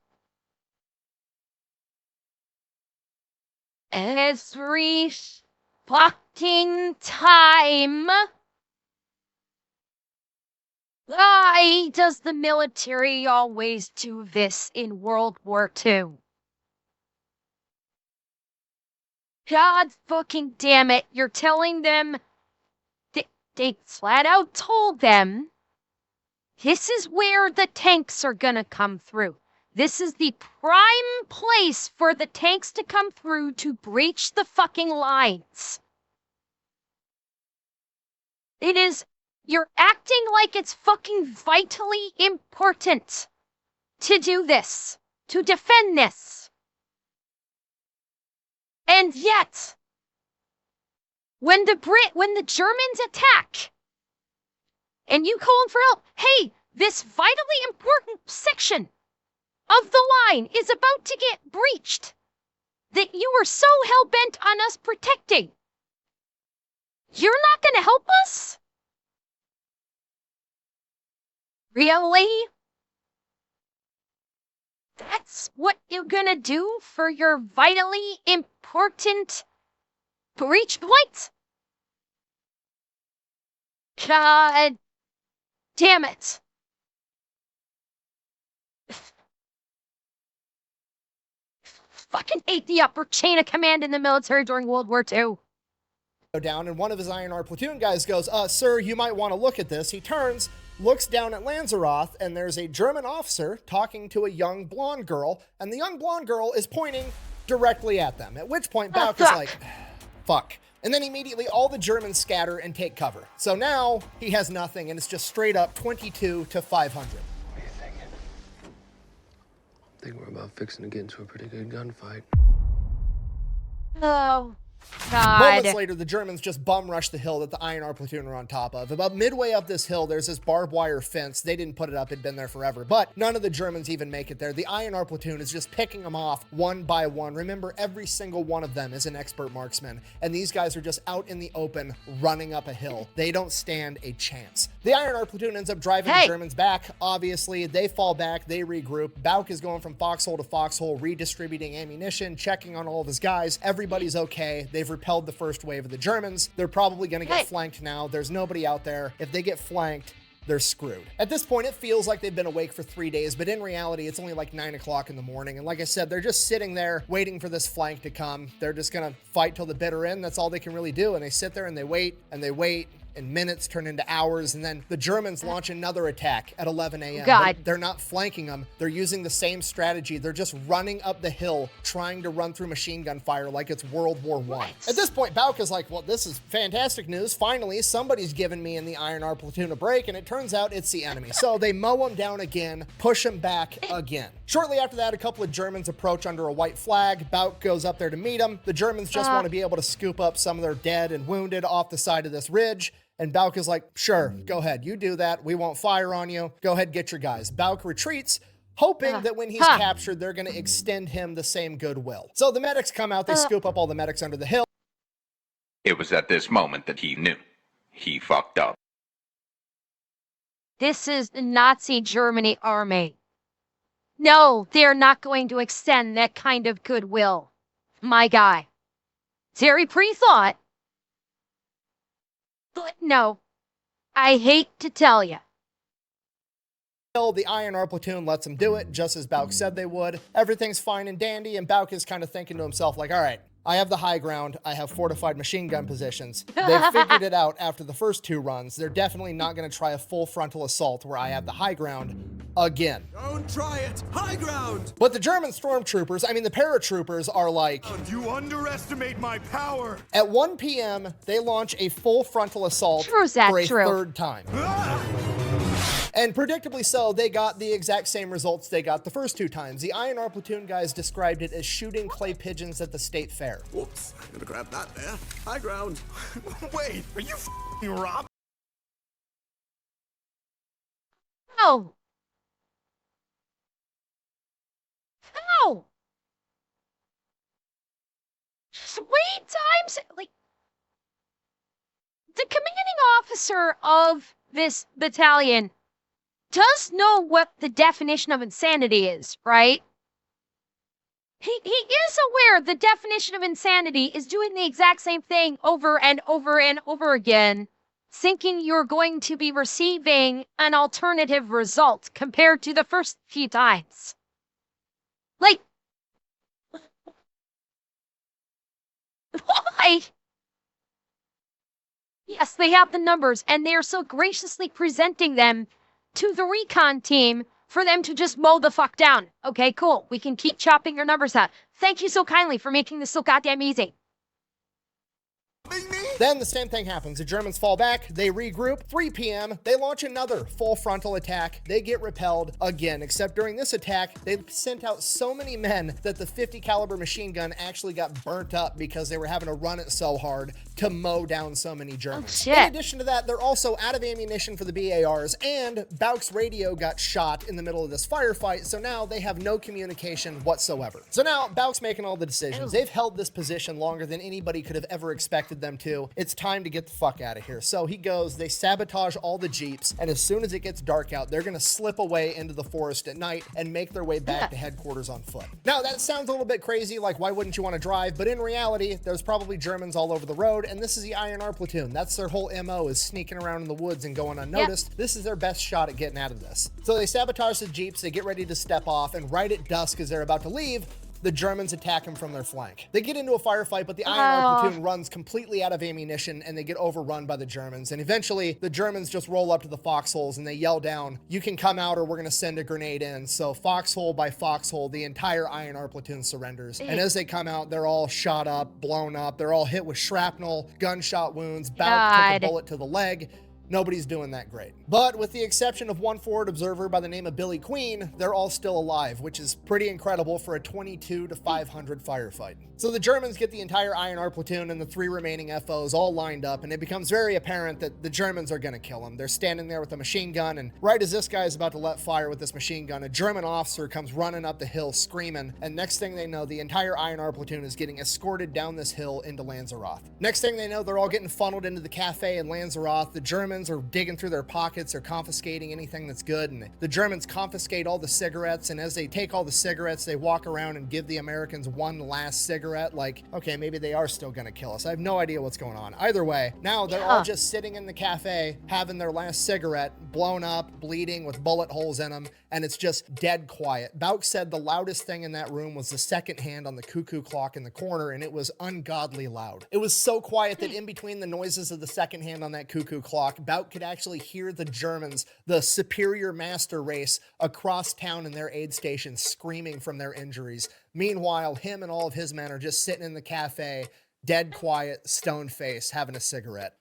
Every fucking time. Why does the military always do this in World War II? God fucking damn it, you're telling them, they flat out told them, this is where the tanks are gonna come through. This is the prime place for the tanks to come through to breach the fucking lines. You're acting like it's fucking vitally important to do this, to defend this. And yet, when the Germans attack, and you call them for help, hey, this vitally important section of the line is about to get breached that you were so hell-bent on us protecting. You're not gonna help us? Really? That's what you're gonna do for your vitally important breach point? God damn it. Fucking hate the upper chain of command in the military during World War II. Down, and one of his INR platoon guys goes, sir, you might want to look at this. He turns, looks down at Lanzaroth, and there's a German officer talking to a young blonde girl, and the young blonde girl is pointing directly at them, at which point Bauk is like, fuck. And then immediately all the Germans scatter and take cover. So now he has nothing, and it's just straight up 22 to 500. What are you thinking? I think we're about fixing to get into a pretty good gunfight. Oh, God. Moments later, the Germans just bum rush the hill that the INR platoon are on top of. About midway up this hill, there's this barbed wire fence. They didn't put it up, it'd been there forever, but none of the Germans even make it there. The INR platoon is just picking them off one by one. Remember, every single one of them is an expert marksman, and these guys are just out in the open running up a hill. They don't stand a chance. The INR platoon ends up driving the Germans back. Obviously, they fall back, they regroup. Bauk is going from foxhole to foxhole, redistributing ammunition, checking on all of his guys. Everybody's okay. They've repelled the first wave of the Germans. They're probably going to get flanked now. There's nobody out there. If they get flanked, they're screwed. At this point, it feels like they've been awake for 3 days, but in reality, it's only like 9 o'clock in the morning. And like I said, they're just sitting there waiting for this flank to come. They're just going to fight till the bitter end. That's all they can really do. And they sit there and they wait and they wait. And minutes turn into hours, and then the Germans launch another attack at 11 a.m. God. They're not flanking them. They're using the same strategy. They're just running up the hill, trying to run through machine gun fire like it's World War I. At this point, Bauk is like, well, this is fantastic news. Finally, somebody's given me and the INR platoon a break, and it turns out it's the enemy. So they mow them down again, push them back again. Shortly after that, a couple of Germans approach under a white flag. Bauk goes up there to meet them. The Germans just want to be able to scoop up some of their dead and wounded off the side of this ridge. And Bauk is like, sure, go ahead. You do that. We won't fire on you. Go ahead, get your guys. Bauk retreats, hoping that when he's captured, they're going to extend him the same goodwill. So the medics come out. They scoop up all the medics under the hill. It was at this moment that he knew. He fucked up. This is the Nazi Germany army. No, they're not going to extend that kind of goodwill. My guy. Very pre-thought. But no, I hate to tell you. The INR platoon lets them do it, just as Bauk said they would. Everything's fine and dandy, and Bauk is kind of thinking to himself, like, all right, I have the high ground. I have fortified machine gun positions. They figured it out after the first 2 runs. They're definitely not going to try a full frontal assault where I have the high ground again. Don't try it! High ground! But the German stormtroopers, I mean the paratroopers, are like... You underestimate my power! At 1 p.m., they launch a full frontal assault True, is that for a true? 3rd time. And predictably so, they got the exact same results they got the first 2 times. The INR platoon guys described it as shooting clay pigeons at the state fair. Whoops, I'm gonna grab that there. High ground. Wait, are you f***ing Rob? Oh. How? 3 times? Like, the commanding officer of this battalion does know what the definition of insanity is, right? He is aware the definition of insanity is doing the exact same thing over and over and over again, thinking you're going to be receiving an alternative result compared to the first few times. Like, why? Yes, they have the numbers, and they are so graciously presenting them to the recon team for them to just mow the fuck down. Okay, cool. We can keep chopping your numbers out. Thank you so kindly for making this so goddamn easy. Then the same thing happens. The Germans fall back, they regroup. 3 p.m., they launch another full frontal attack. They get repelled again, except during this attack, they sent out so many men that the 50 caliber machine gun actually got burnt up because they were having to run it so hard to mow down so many Germans. Oh, shit. In addition to that, they're also out of ammunition for the BARs, and Bauk's radio got shot in the middle of this firefight, so now they have no communication whatsoever. So now Bauk's making all the decisions. They've held this position longer than anybody could have ever expected them to. It's time to get the fuck out of here. So he goes, they sabotage all the Jeeps, and as soon as it gets dark out, they're gonna slip away into the forest at night and make their way back to headquarters on foot. Now, that sounds a little bit crazy, like why wouldn't you want to drive? But in reality, there's probably Germans all over the road, and this is the INR platoon. That's their whole MO, is sneaking around in the woods and going unnoticed. This is their best shot at getting out of this. So they sabotage the Jeeps, they get ready to step off, and right at dusk as they're about to leave, the Germans attack them from their flank. They get into a firefight, but the INR platoon runs completely out of ammunition and they get overrun by the Germans. And eventually, the Germans just roll up to the foxholes and they yell down, "You can come out or we're gonna send a grenade in." So foxhole by foxhole, the entire INR platoon surrenders. And as they come out, they're all shot up, blown up. They're all hit with shrapnel, gunshot wounds, Bauk took a bullet to the leg. Nobody's doing that great. But with the exception of one forward observer by the name of Billy Queen, they're all still alive, which is pretty incredible for a 22 to 500 firefight. So the Germans get the entire INR platoon and the 3 remaining FOs all lined up, and it becomes very apparent that the Germans are gonna kill them. They're standing there with a machine gun, and right as this guy is about to let fire with this machine gun, a German officer comes running up the hill screaming, and next thing they know, the entire INR platoon is getting escorted down this hill into Lanzarote. Next thing they know, they're all getting funneled into the cafe in Lanzarote. The Germans are digging through their pockets, they're confiscating anything that's good, and the Germans confiscate all the cigarettes, and as they take all the cigarettes, they walk around and give the Americans one last cigarette, like, okay, maybe they are still gonna kill us. I have no idea what's going on. Either way, now they're all just sitting in the cafe, having their last cigarette, blown up, bleeding with bullet holes in them, and it's just dead quiet. Bauk said the loudest thing in that room was the second hand on the cuckoo clock in the corner, and it was ungodly loud. It was so quiet that in between the noises of the second hand on that cuckoo clock, Bauk could actually hear the Germans, the superior master race, across town in their aid station screaming from their injuries. Meanwhile, him and all of his men are just sitting in the cafe, dead quiet, stone face, having a cigarette.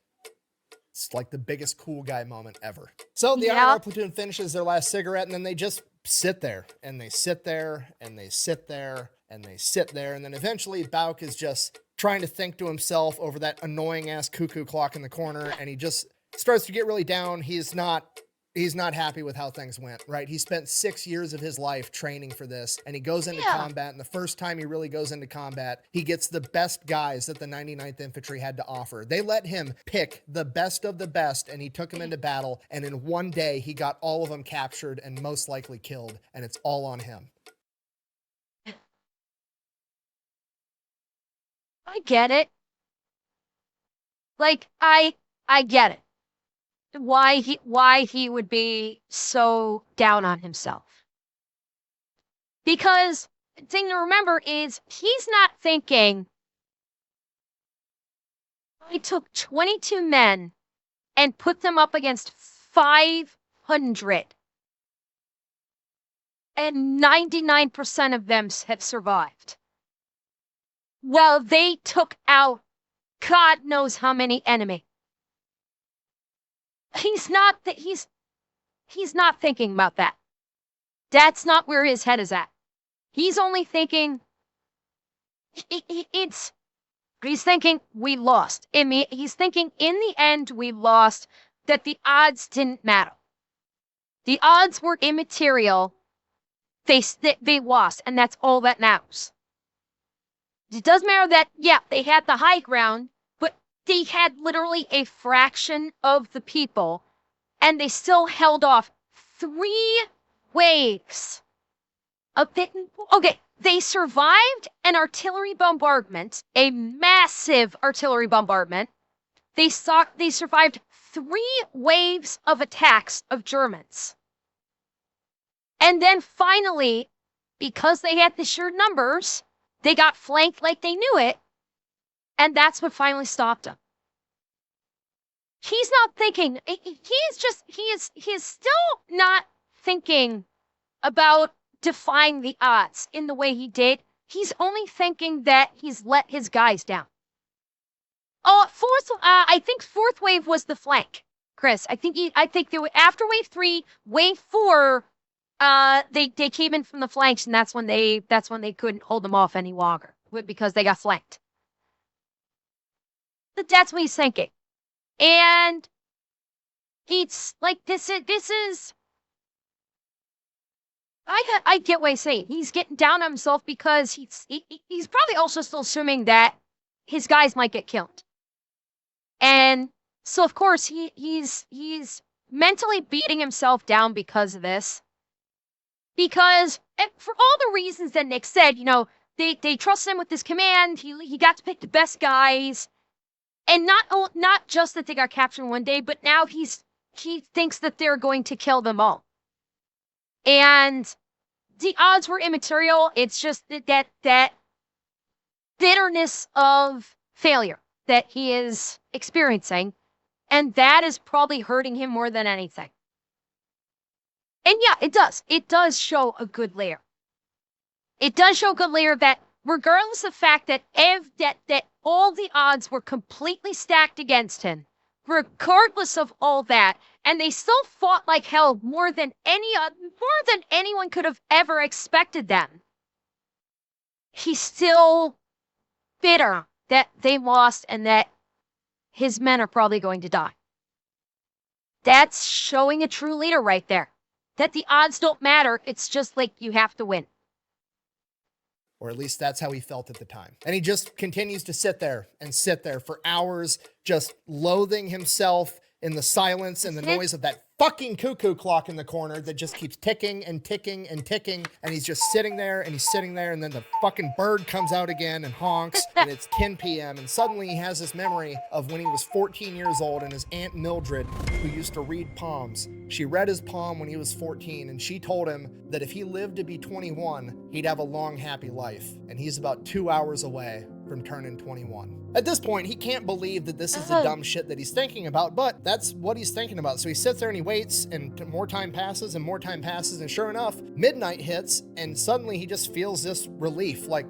It's like the biggest cool guy moment ever. So the INR platoon finishes their last cigarette, and then they just sit there, and they sit there, and they sit there, and they sit there, and then eventually Bauk is just trying to think to himself over that annoying ass cuckoo clock in the corner, and he just starts to get really down. He's not happy with how things went, right? He spent 6 years of his life training for this, and he goes into combat, and the first time he really goes into combat, he gets the best guys that the 99th Infantry had to offer. They let him pick the best of the best, and he took them into battle, and in one day, he got all of them captured and most likely killed, and it's all on him. I get it. Like, I get it. Why he would be so down on himself. Because the thing to remember is he's not thinking I took 22 men and put them up against 500. And 99% of them have survived. Well, they took out God knows how many enemy. He's not thinking about that. That's not where his head is at. He's only thinking he's thinking we lost. He's thinking in the end we lost, that the odds didn't matter. The odds were immaterial. They lost, and that's all that matters. It does matter that, yeah, they had the high ground, but they had literally a fraction of the people, and they still held off 3 waves of it. Okay, they survived an artillery bombardment, a massive artillery bombardment. They survived 3 waves of attacks of Germans. And then finally, because they had the sheer numbers, they got flanked like they knew it, and that's what finally stopped them. He's not thinking, he is still not thinking about defying the odds in the way he did. He's only thinking that he's let his guys down. Oh, I think 4th wave was the flank, Chris. I think they were after wave 3, wave 4. They came in from the flanks, and that's when they couldn't hold them off any longer because they got flanked. But that's what he's thinking, and it's like this is. I get what he's saying. He's getting down on himself because he's probably also still assuming that his guys might get killed, and so of course he's mentally beating himself down because of this. Because for all the reasons that Nick said, they trusted him with this command. He got to pick the best guys, and not just that they got captured one day, but now he thinks that they're going to kill them all. And the odds were immaterial. It's just that bitterness of failure that he is experiencing, and that is probably hurting him more than anything. And yeah, it does. It does show a good layer. It does show a good layer that regardless of the fact that that all the odds were completely stacked against him, regardless of all that, and they still fought like hell more than anyone could have ever expected them. He's still bitter that they lost and that his men are probably going to die. That's showing a true leader right there. That the odds don't matter. It's just like you have to win. Or at least that's how he felt at the time. And he just continues to sit there for hours, just loathing himself in the silence and the noise of that fucking cuckoo clock in the corner that just keeps ticking and ticking and ticking. And he's just sitting there and he's sitting there, and then the fucking bird comes out again and honks, and it's 10 p.m. And suddenly he has this memory of when he was 14 years old and his Aunt Mildred, who used to read palms, she read his palm when he was 14, and she told him that if he lived to be 21, he'd have a long, happy life. And he's about 2 hours away from turning 21. At this point, he can't believe that this is the dumb shit that he's thinking about, but that's what he's thinking about. So he sits there and he waits, and more time passes and more time passes, and sure enough, midnight hits, and suddenly he just feels this relief, like,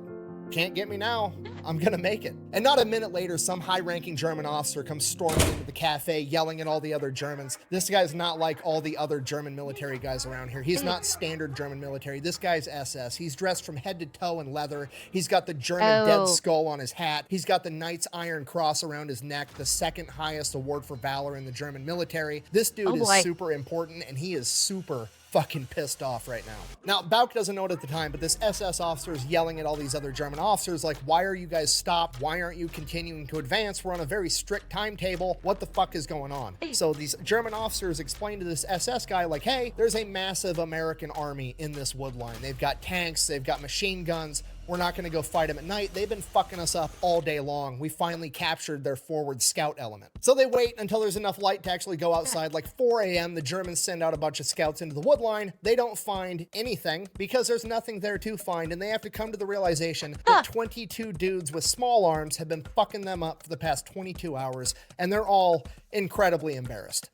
can't get me now. I'm gonna make it. And not a minute later, some high-ranking German officer comes storming into the cafe, yelling at all the other Germans. This guy's not like all the other German military guys around here. He's not standard German military. This guy's SS. He's dressed from head to toe in leather. He's got the German dead skull on his hat. He's got the Knight's Iron Cross around his neck, the second highest award for valor in the German military. This dude is super important, and he is super fucking pissed off right now. Now, Bauk doesn't know it at the time, but this SS officer is yelling at all these other German officers like, why are you guys stopped? Why aren't you continuing to advance? We're on a very strict timetable. What the fuck is going on? So these German officers explain to this SS guy like, hey, there's a massive American army in this wood line. They've got tanks, they've got machine guns. we're not going to go fight them at night. They've been fucking us up all day long. We finally captured their forward scout element. So they wait until there's enough light to actually go outside. Like 4 a.m., the Germans send out a bunch of scouts into the wood line. They don't find anything because there's nothing there to find, and they have to come to the realization that 22 dudes with small arms have been fucking them up for the past 22 hours, and they're all incredibly embarrassed.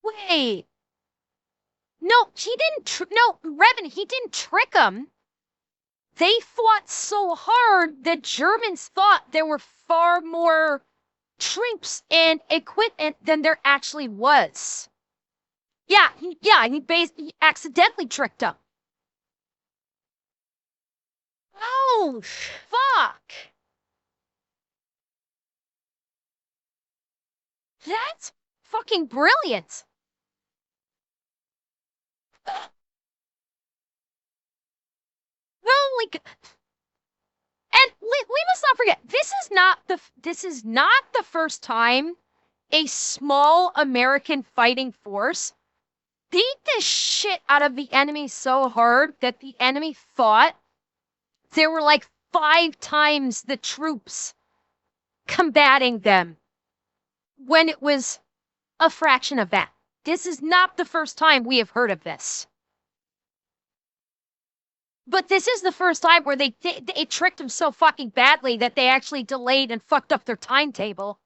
Wait. No, he didn't. No, Revan, he didn't trick them. They fought so hard that Germans thought there were far more troops and equipment than there actually was. Yeah, he accidentally tricked them. Oh, fuck. That's fucking brilliant. Holy g- And we must not forget, this is not the first time a small American fighting force beat the shit out of the enemy so hard that the enemy thought there were like 5 times the troops combating them when it was a fraction of that. This is not the first time we have heard of this. But this is the first time where they tricked them so fucking badly that they actually delayed and fucked up their timetable.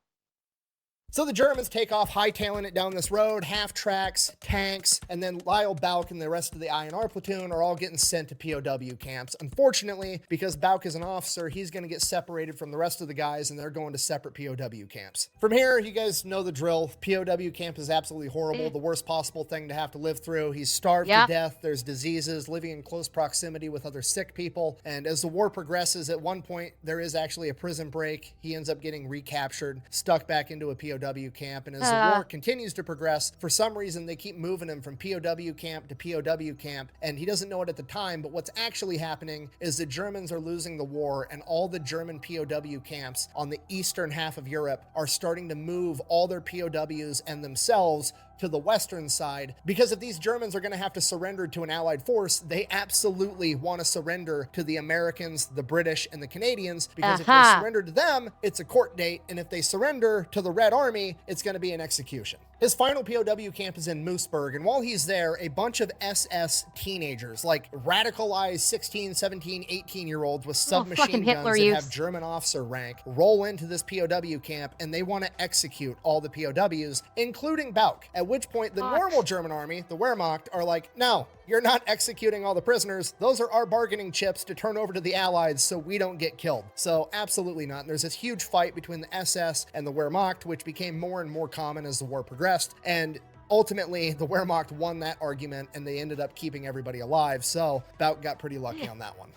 So the Germans take off, hightailing it down this road, half tracks, tanks, and then Lyle Bauk and the rest of the INR platoon are all getting sent to POW camps. Unfortunately, because Bauk is an officer, he's going to get separated from the rest of the guys, and they're going to separate POW camps. From here, you guys know the drill. POW camp is absolutely horrible, the worst possible thing to have to live through. He's starved to death, there's diseases, living in close proximity with other sick people, and as the war progresses, at one point, there is actually a prison break. He ends up getting recaptured, stuck back into a POW camp, and as the war continues to progress, for some reason they keep moving him from POW camp to POW camp, and he doesn't know it at the time, but what's actually happening is the Germans are losing the war, and all the German POW camps on the eastern half of Europe are starting to move all their POWs and themselves to the western side, because if these Germans are going to have to surrender to an allied force, they absolutely want to surrender to the Americans, the British, and the Canadians, because if they surrender to them, it's a court date, and if they surrender to the Red Army, it's going to be an execution. His final POW camp is in Moosburg, and while he's there, a bunch of SS teenagers, like radicalized 16, 17, 18-year-olds with submachine guns that have German officer rank, roll into this POW camp, and they want to execute all the POWs, including Bauk. At which point, the normal German army, the Wehrmacht, are like, no, you're not executing all the prisoners. Those are our bargaining chips to turn over to the Allies so we don't get killed. So absolutely not. And there's this huge fight between the SS and the Wehrmacht, which became more and more common as the war progressed. And ultimately, the Wehrmacht won that argument, and they ended up keeping everybody alive. So Bauk got pretty lucky on that one.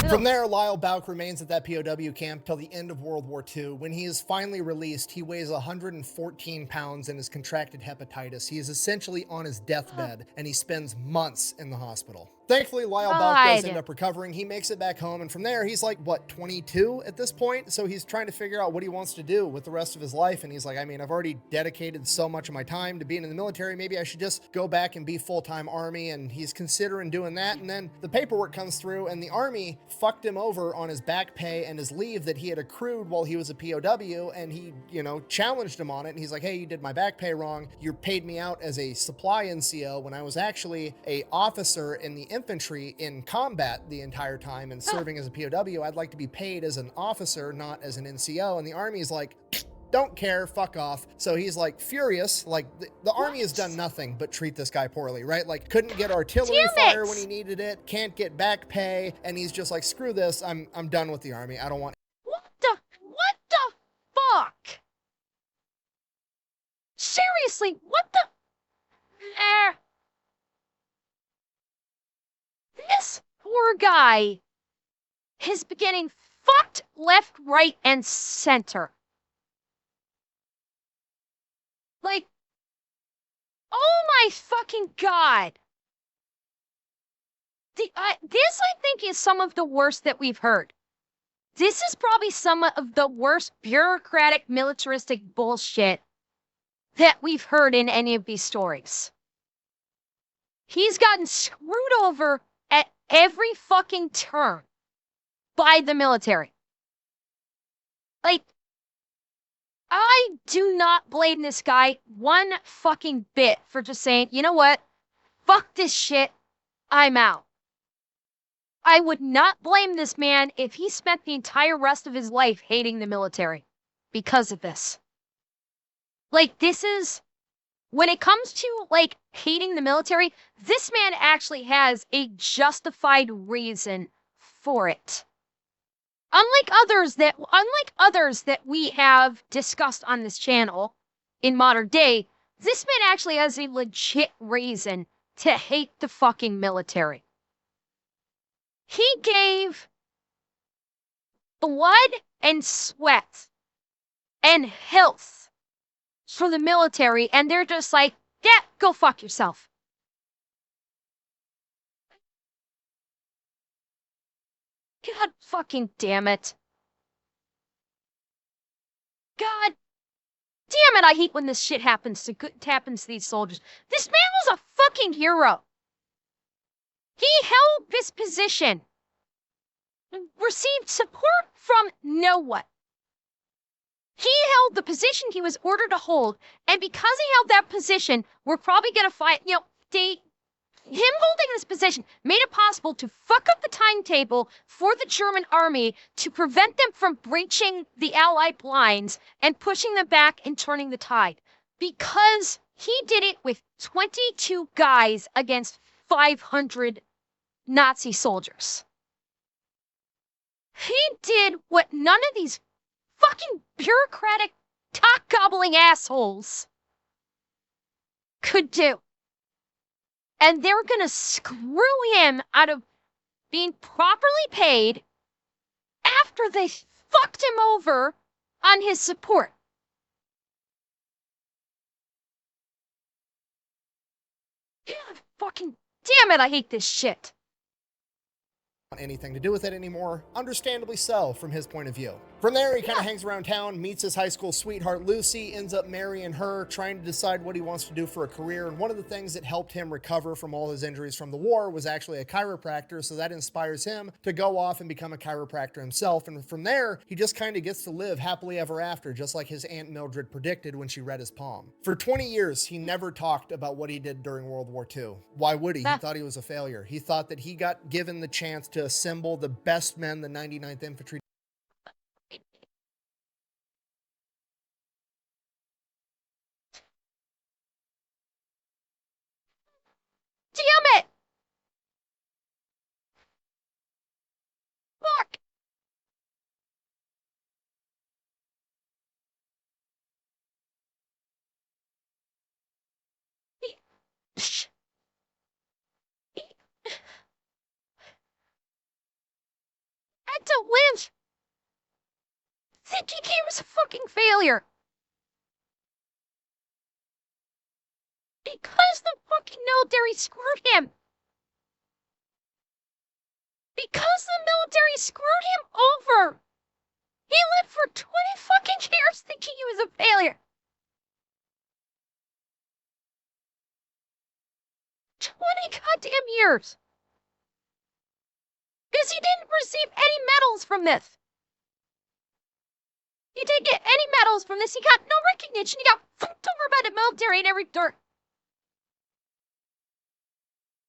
From there, Lyle Bauk remains at that POW camp till the end of World War II. When he is finally released, he weighs 114 pounds and has contracted hepatitis. He is essentially on his deathbed, and he spends months in the hospital. Thankfully, Lyle Bauk does end up recovering. He makes it back home, and from there, he's like, what, 22 at this point? So he's trying to figure out what he wants to do with the rest of his life, and he's like, I mean, I've already dedicated so much of my time to being in the military, maybe I should just go back and be full-time Army, and he's considering doing that, and then the paperwork comes through, and the Army fucked him over on his back pay and his leave that he had accrued while he was a POW, and he, challenged him on it, and he's like, hey, you did my back pay wrong. You paid me out as a supply NCO when I was actually a officer in the infantry in combat the entire time and serving as a POW. I'd like to be paid as an officer, not as an NCO. And the Army's like, don't care, fuck off. So he's like furious, like the Army has done nothing but treat this guy poorly, right? Like couldn't get artillery fire when he needed it, can't get back pay, and he's just like, screw this, I'm done with the Army. I don't want. What the fuck? Seriously, what the? This poor guy is getting fucked left, right, and center. Like, oh my fucking God. This, I think, is some of the worst that we've heard. This is probably some of the worst bureaucratic, militaristic bullshit that we've heard in any of these stories. He's gotten screwed over at every fucking turn by the military. Like, I do not blame this guy one fucking bit for just saying, you know what? Fuck this shit. I'm out. I would not blame this man if he spent the entire rest of his life hating the military because of this. Like, this is, when it comes to, like, hating the military, this man actually has a justified reason for it. Unlike others that we have discussed on this channel in modern day, this man actually has a legit reason to hate the fucking military. He gave blood and sweat and health for the military, and they're just like, yeah, go fuck yourself. God fucking damn it. God damn it, I hate when this shit happens to these soldiers. This man was a fucking hero. He held this position, received support from no one. He held the position he was ordered to hold, and because he held that position, we're probably gonna fight, him holding this position made it possible to fuck up the timetable for the German army to prevent them from breaching the Allied lines and pushing them back and turning the tide. Because he did it with 22 guys against 500 Nazi soldiers. He did what none of these fucking bureaucratic, cock-gobbling assholes could do. And they're gonna screw him out of being properly paid after they fucked him over on his support. God fucking damn it, I hate this shit. Anything to do with it anymore, understandably so from his point of view. From there, he kind of hangs around town, meets his high school sweetheart Lucy, ends up marrying her, trying to decide what he wants to do for a career. And one of the things that helped him recover from all his injuries from the war was actually a chiropractor, so that inspires him to go off and become a chiropractor himself. And from there, he just kind of gets to live happily ever after, just like his Aunt Mildred predicted when she read his palm. For 20 years, he never talked about what he did during World War II. Why would he? He thought he was a failure. He thought that he got given the chance to assemble the best men the 99th Infantry Damn it! Fuck! Had to live thinking he was a fucking failure. Because the fucking military screwed him. Because the military screwed him over. He lived for 20 fucking years thinking he was a failure. 20 goddamn years. Because he didn't receive any medals from this. He didn't get any medals from this. He got no recognition. He got fucked over by the military in every dirt.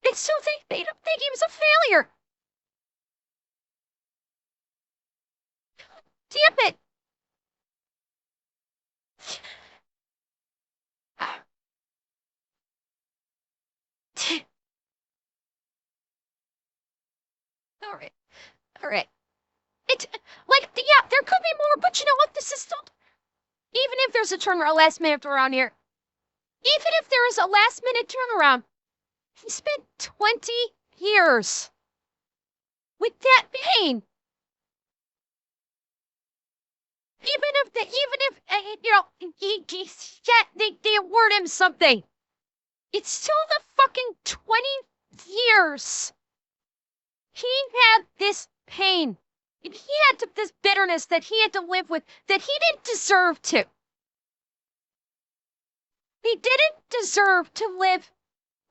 And so they made him think he was a failure. Damn it. All right. It's like, yeah, there could be more, but you know what? This is still, even if there's a last minute around here, even if there is a last minute turnaround, he spent 20 years with that pain. Even if they award him something, it's still the fucking 20 years. He had this pain. He had this bitterness that he had to live with that he didn't deserve to. He didn't deserve to live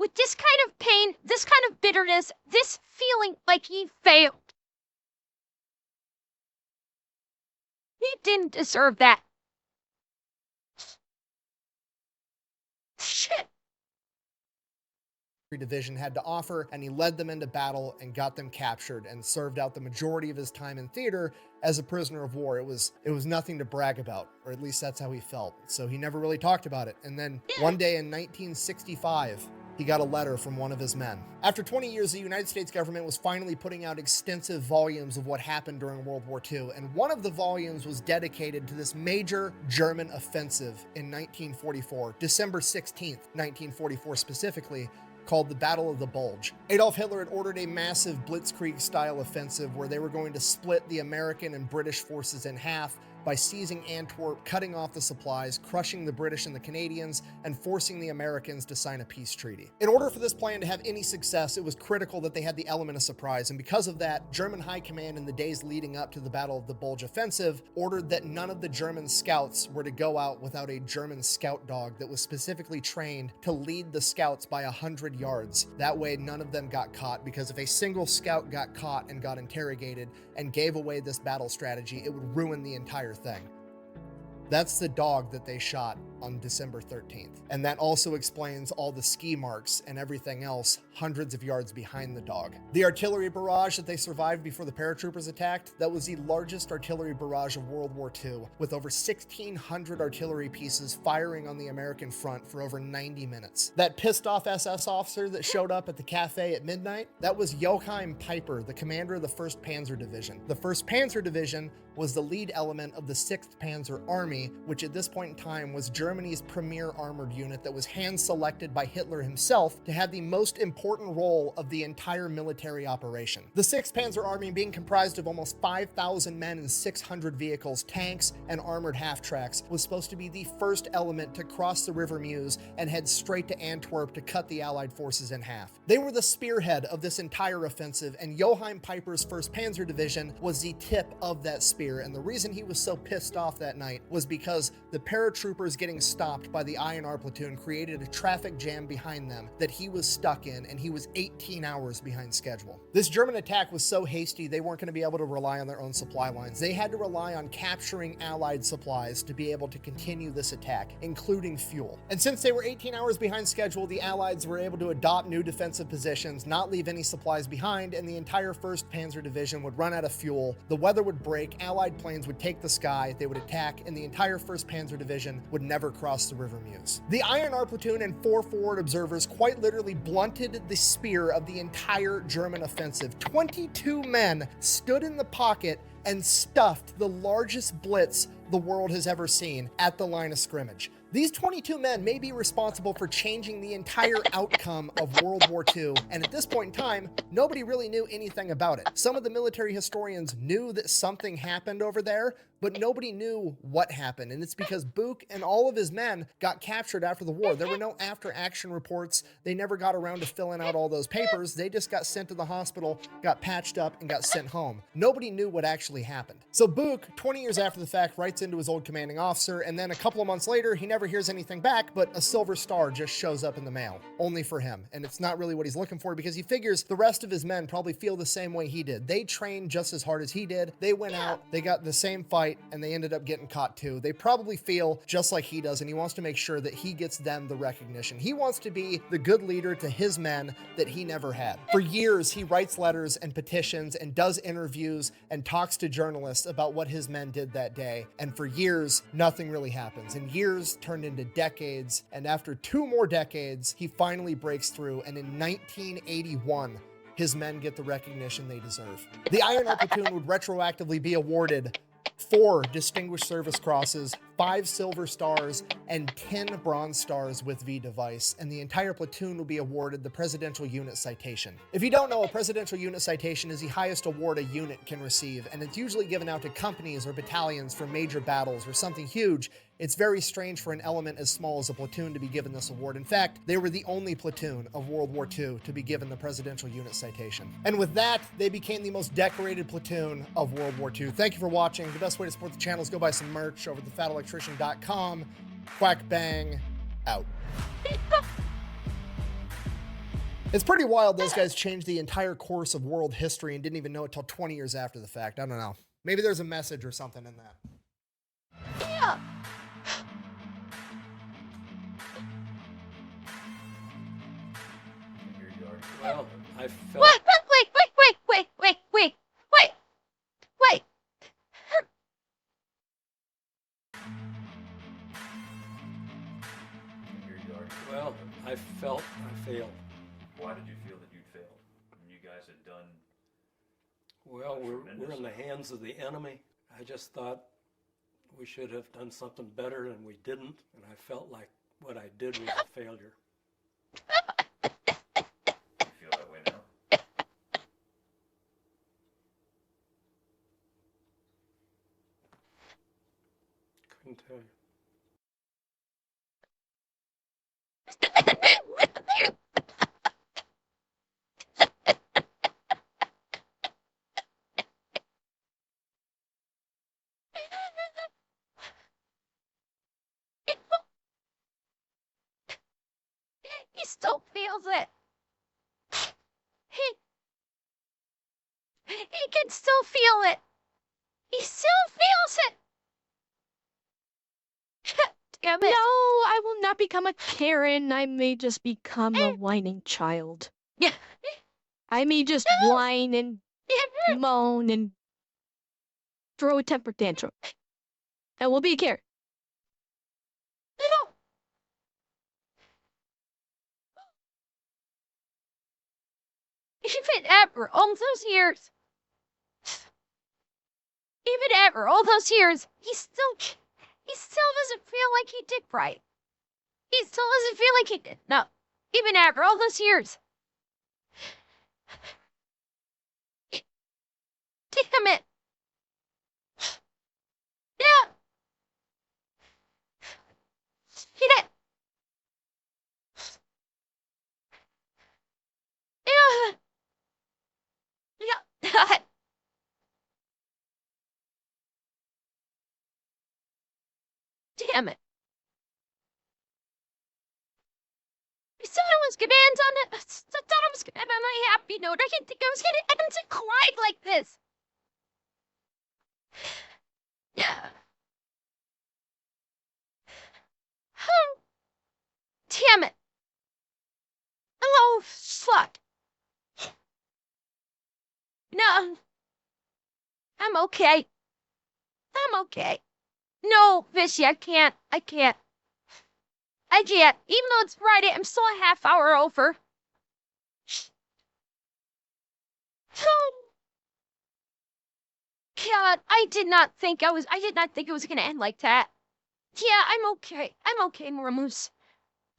with this kind of pain, this kind of bitterness, this feeling like he failed. He didn't deserve that. Shit. Division had to offer, and he led them into battle and got them captured and served out the majority of his time in theater as a prisoner of war. It was nothing to brag about, or at least that's how he felt. So he never really talked about it. And then one day in 1965, he got a letter from one of his men. After 20 years, the United States government was finally putting out extensive volumes of what happened during World War II, and one of the volumes was dedicated to this major German offensive in 1944, December 16th, 1944 specifically, called the Battle of the Bulge. Adolf Hitler had ordered a massive blitzkrieg-style offensive where they were going to split the American and British forces in half by seizing Antwerp, cutting off the supplies, crushing the British and the Canadians, and forcing the Americans to sign a peace treaty. In order for this plan to have any success, it was critical that they had the element of surprise, and because of that, German High Command in the days leading up to the Battle of the Bulge offensive ordered that none of the German scouts were to go out without a German scout dog that was specifically trained to lead the scouts by 100 yards. That way, none of them got caught, because if a single scout got caught and got interrogated and gave away this battle strategy, it would ruin the entire thing. That's the dog that they shot on December 13th. And that also explains all the ski marks and everything else hundreds of yards behind the dog. The artillery barrage that they survived before the paratroopers attacked, that was the largest artillery barrage of World War II, with over 1,600 artillery pieces firing on the American front for over 90 minutes. That pissed off SS officer that showed up at the cafe at midnight, that was Joachim Peiper, the commander of the 1st Panzer Division. The 1st Panzer Division was the lead element of the 6th Panzer Army, which at this point in time was Germany's premier armored unit that was hand-selected by Hitler himself to have the most important role of the entire military operation. The 6th Panzer Army, being comprised of almost 5,000 men and 600 vehicles, tanks, and armored half-tracks, was supposed to be the first element to cross the River Meuse and head straight to Antwerp to cut the Allied forces in half. They were the spearhead of this entire offensive, and Joachim Peiper's 1st Panzer Division was the tip of that spear. And the reason he was so pissed off that night was because the paratroopers getting stopped by the INR platoon created a traffic jam behind them that he was stuck in, and he was 18 hours behind schedule. This German attack was so hasty they weren't going to be able to rely on their own supply lines. They had to rely on capturing Allied supplies to be able to continue this attack, including fuel. And since they were 18 hours behind schedule, the Allies were able to adopt new defensive positions, not leave any supplies behind, and the entire 1st Panzer Division would run out of fuel, the weather would break, Allied planes would take the sky, they would attack, and the entire 1st Panzer Division would never cross the River Meuse. The INR platoon and 4 forward observers quite literally blunted the spear of the entire German offensive. 22 men stood in the pocket and stuffed the largest blitz the world has ever seen at the line of scrimmage. These 22 men may be responsible for changing the entire outcome of World War II, and at this point in time, nobody really knew anything about it. Some of the military historians knew that something happened over there, but nobody knew what happened, and it's because Buch and all of his men got captured after the war. There were no after-action reports. They never got around to filling out all those papers. They just got sent to the hospital, got patched up, and got sent home. Nobody knew what actually happened. So Buch, 20 years after the fact, writes into his old commanding officer, and then a couple of months later, he never hears anything back, but a silver star just shows up in the mail, only for him. And it's not really what he's looking for, because he figures the rest of his men probably feel the same way he did. They trained just as hard as he did. They went out, they got the same fight, and they ended up getting caught too. They probably feel just like he does, and he wants to make sure that he gets them the recognition. He wants to be the good leader to his men that he never had. For years, he writes letters and petitions and does interviews and talks to journalists about what his men did that day. And for years, nothing really happens. And years turned into decades. And after 2 more decades, he finally breaks through. And in 1981, his men get the recognition they deserve. The INR platoon would retroactively be awarded 4 Distinguished Service Crosses, 5 Silver Stars, and 10 Bronze Stars with V device, and the entire platoon will be awarded the Presidential Unit Citation. If you don't know, a Presidential Unit Citation is the highest award a unit can receive, and it's usually given out to companies or battalions for major battles or something huge. It's very strange for an element as small as a platoon to be given this award. In fact, they were the only platoon of World War II to be given the Presidential Unit Citation. And with that, they became the most decorated platoon of World War II. Thank you for watching. The best way to support the channel is go buy some merch over at theFatElectrician.com. Quack bang, out. It's pretty wild those guys changed the entire course of world history and didn't even know it till 20 years after the fact. I don't know. Maybe there's a message or something in that. Yeah. Well, I felt. What? Wait. Well, I felt I failed. Why did you feel that you'd failed? You guys had done. Well, we're in the hands of the enemy. I just thought we should have done something better, and we didn't. And I felt like what I did was a failure. You feel that way now? Couldn't tell you. He still feels it. He can still feel it. He still feels it. Damn it. No, I will not become a Karen. I may just become a whining child. Yeah. I may just whine and moan and throw a temper tantrum. And we'll be a Karen. Even after all those years, he still doesn't feel like he did right. He still doesn't feel like he did. No, even after all those years. Damn it. Yeah. He did. Yeah. Yeah. Damn it. I thought I was gonna end on it. I thought I was gonna end on a happy note. I didn't think I was gonna end to cry like this. Yeah. Oh. Damn it. Oh, fuck. No. I'm okay. No, Fishy, I can't. Even though it's Friday, I'm still a half hour over. Oh. God, I did not think it was gonna end like that. Yeah, I'm okay, Moramoose.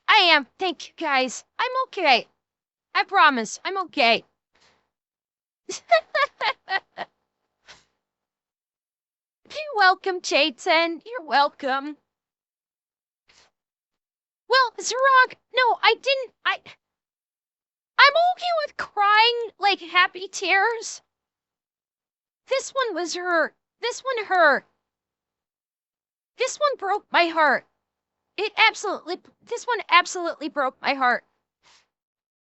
I am. Thank you, guys. I'm okay. I promise. I'm okay. You're welcome, Chayton. You're welcome. Well, Zerog, no, I'm okay with crying like happy tears. This one was hurt. This one hurt. This one broke my heart. This one absolutely broke my heart.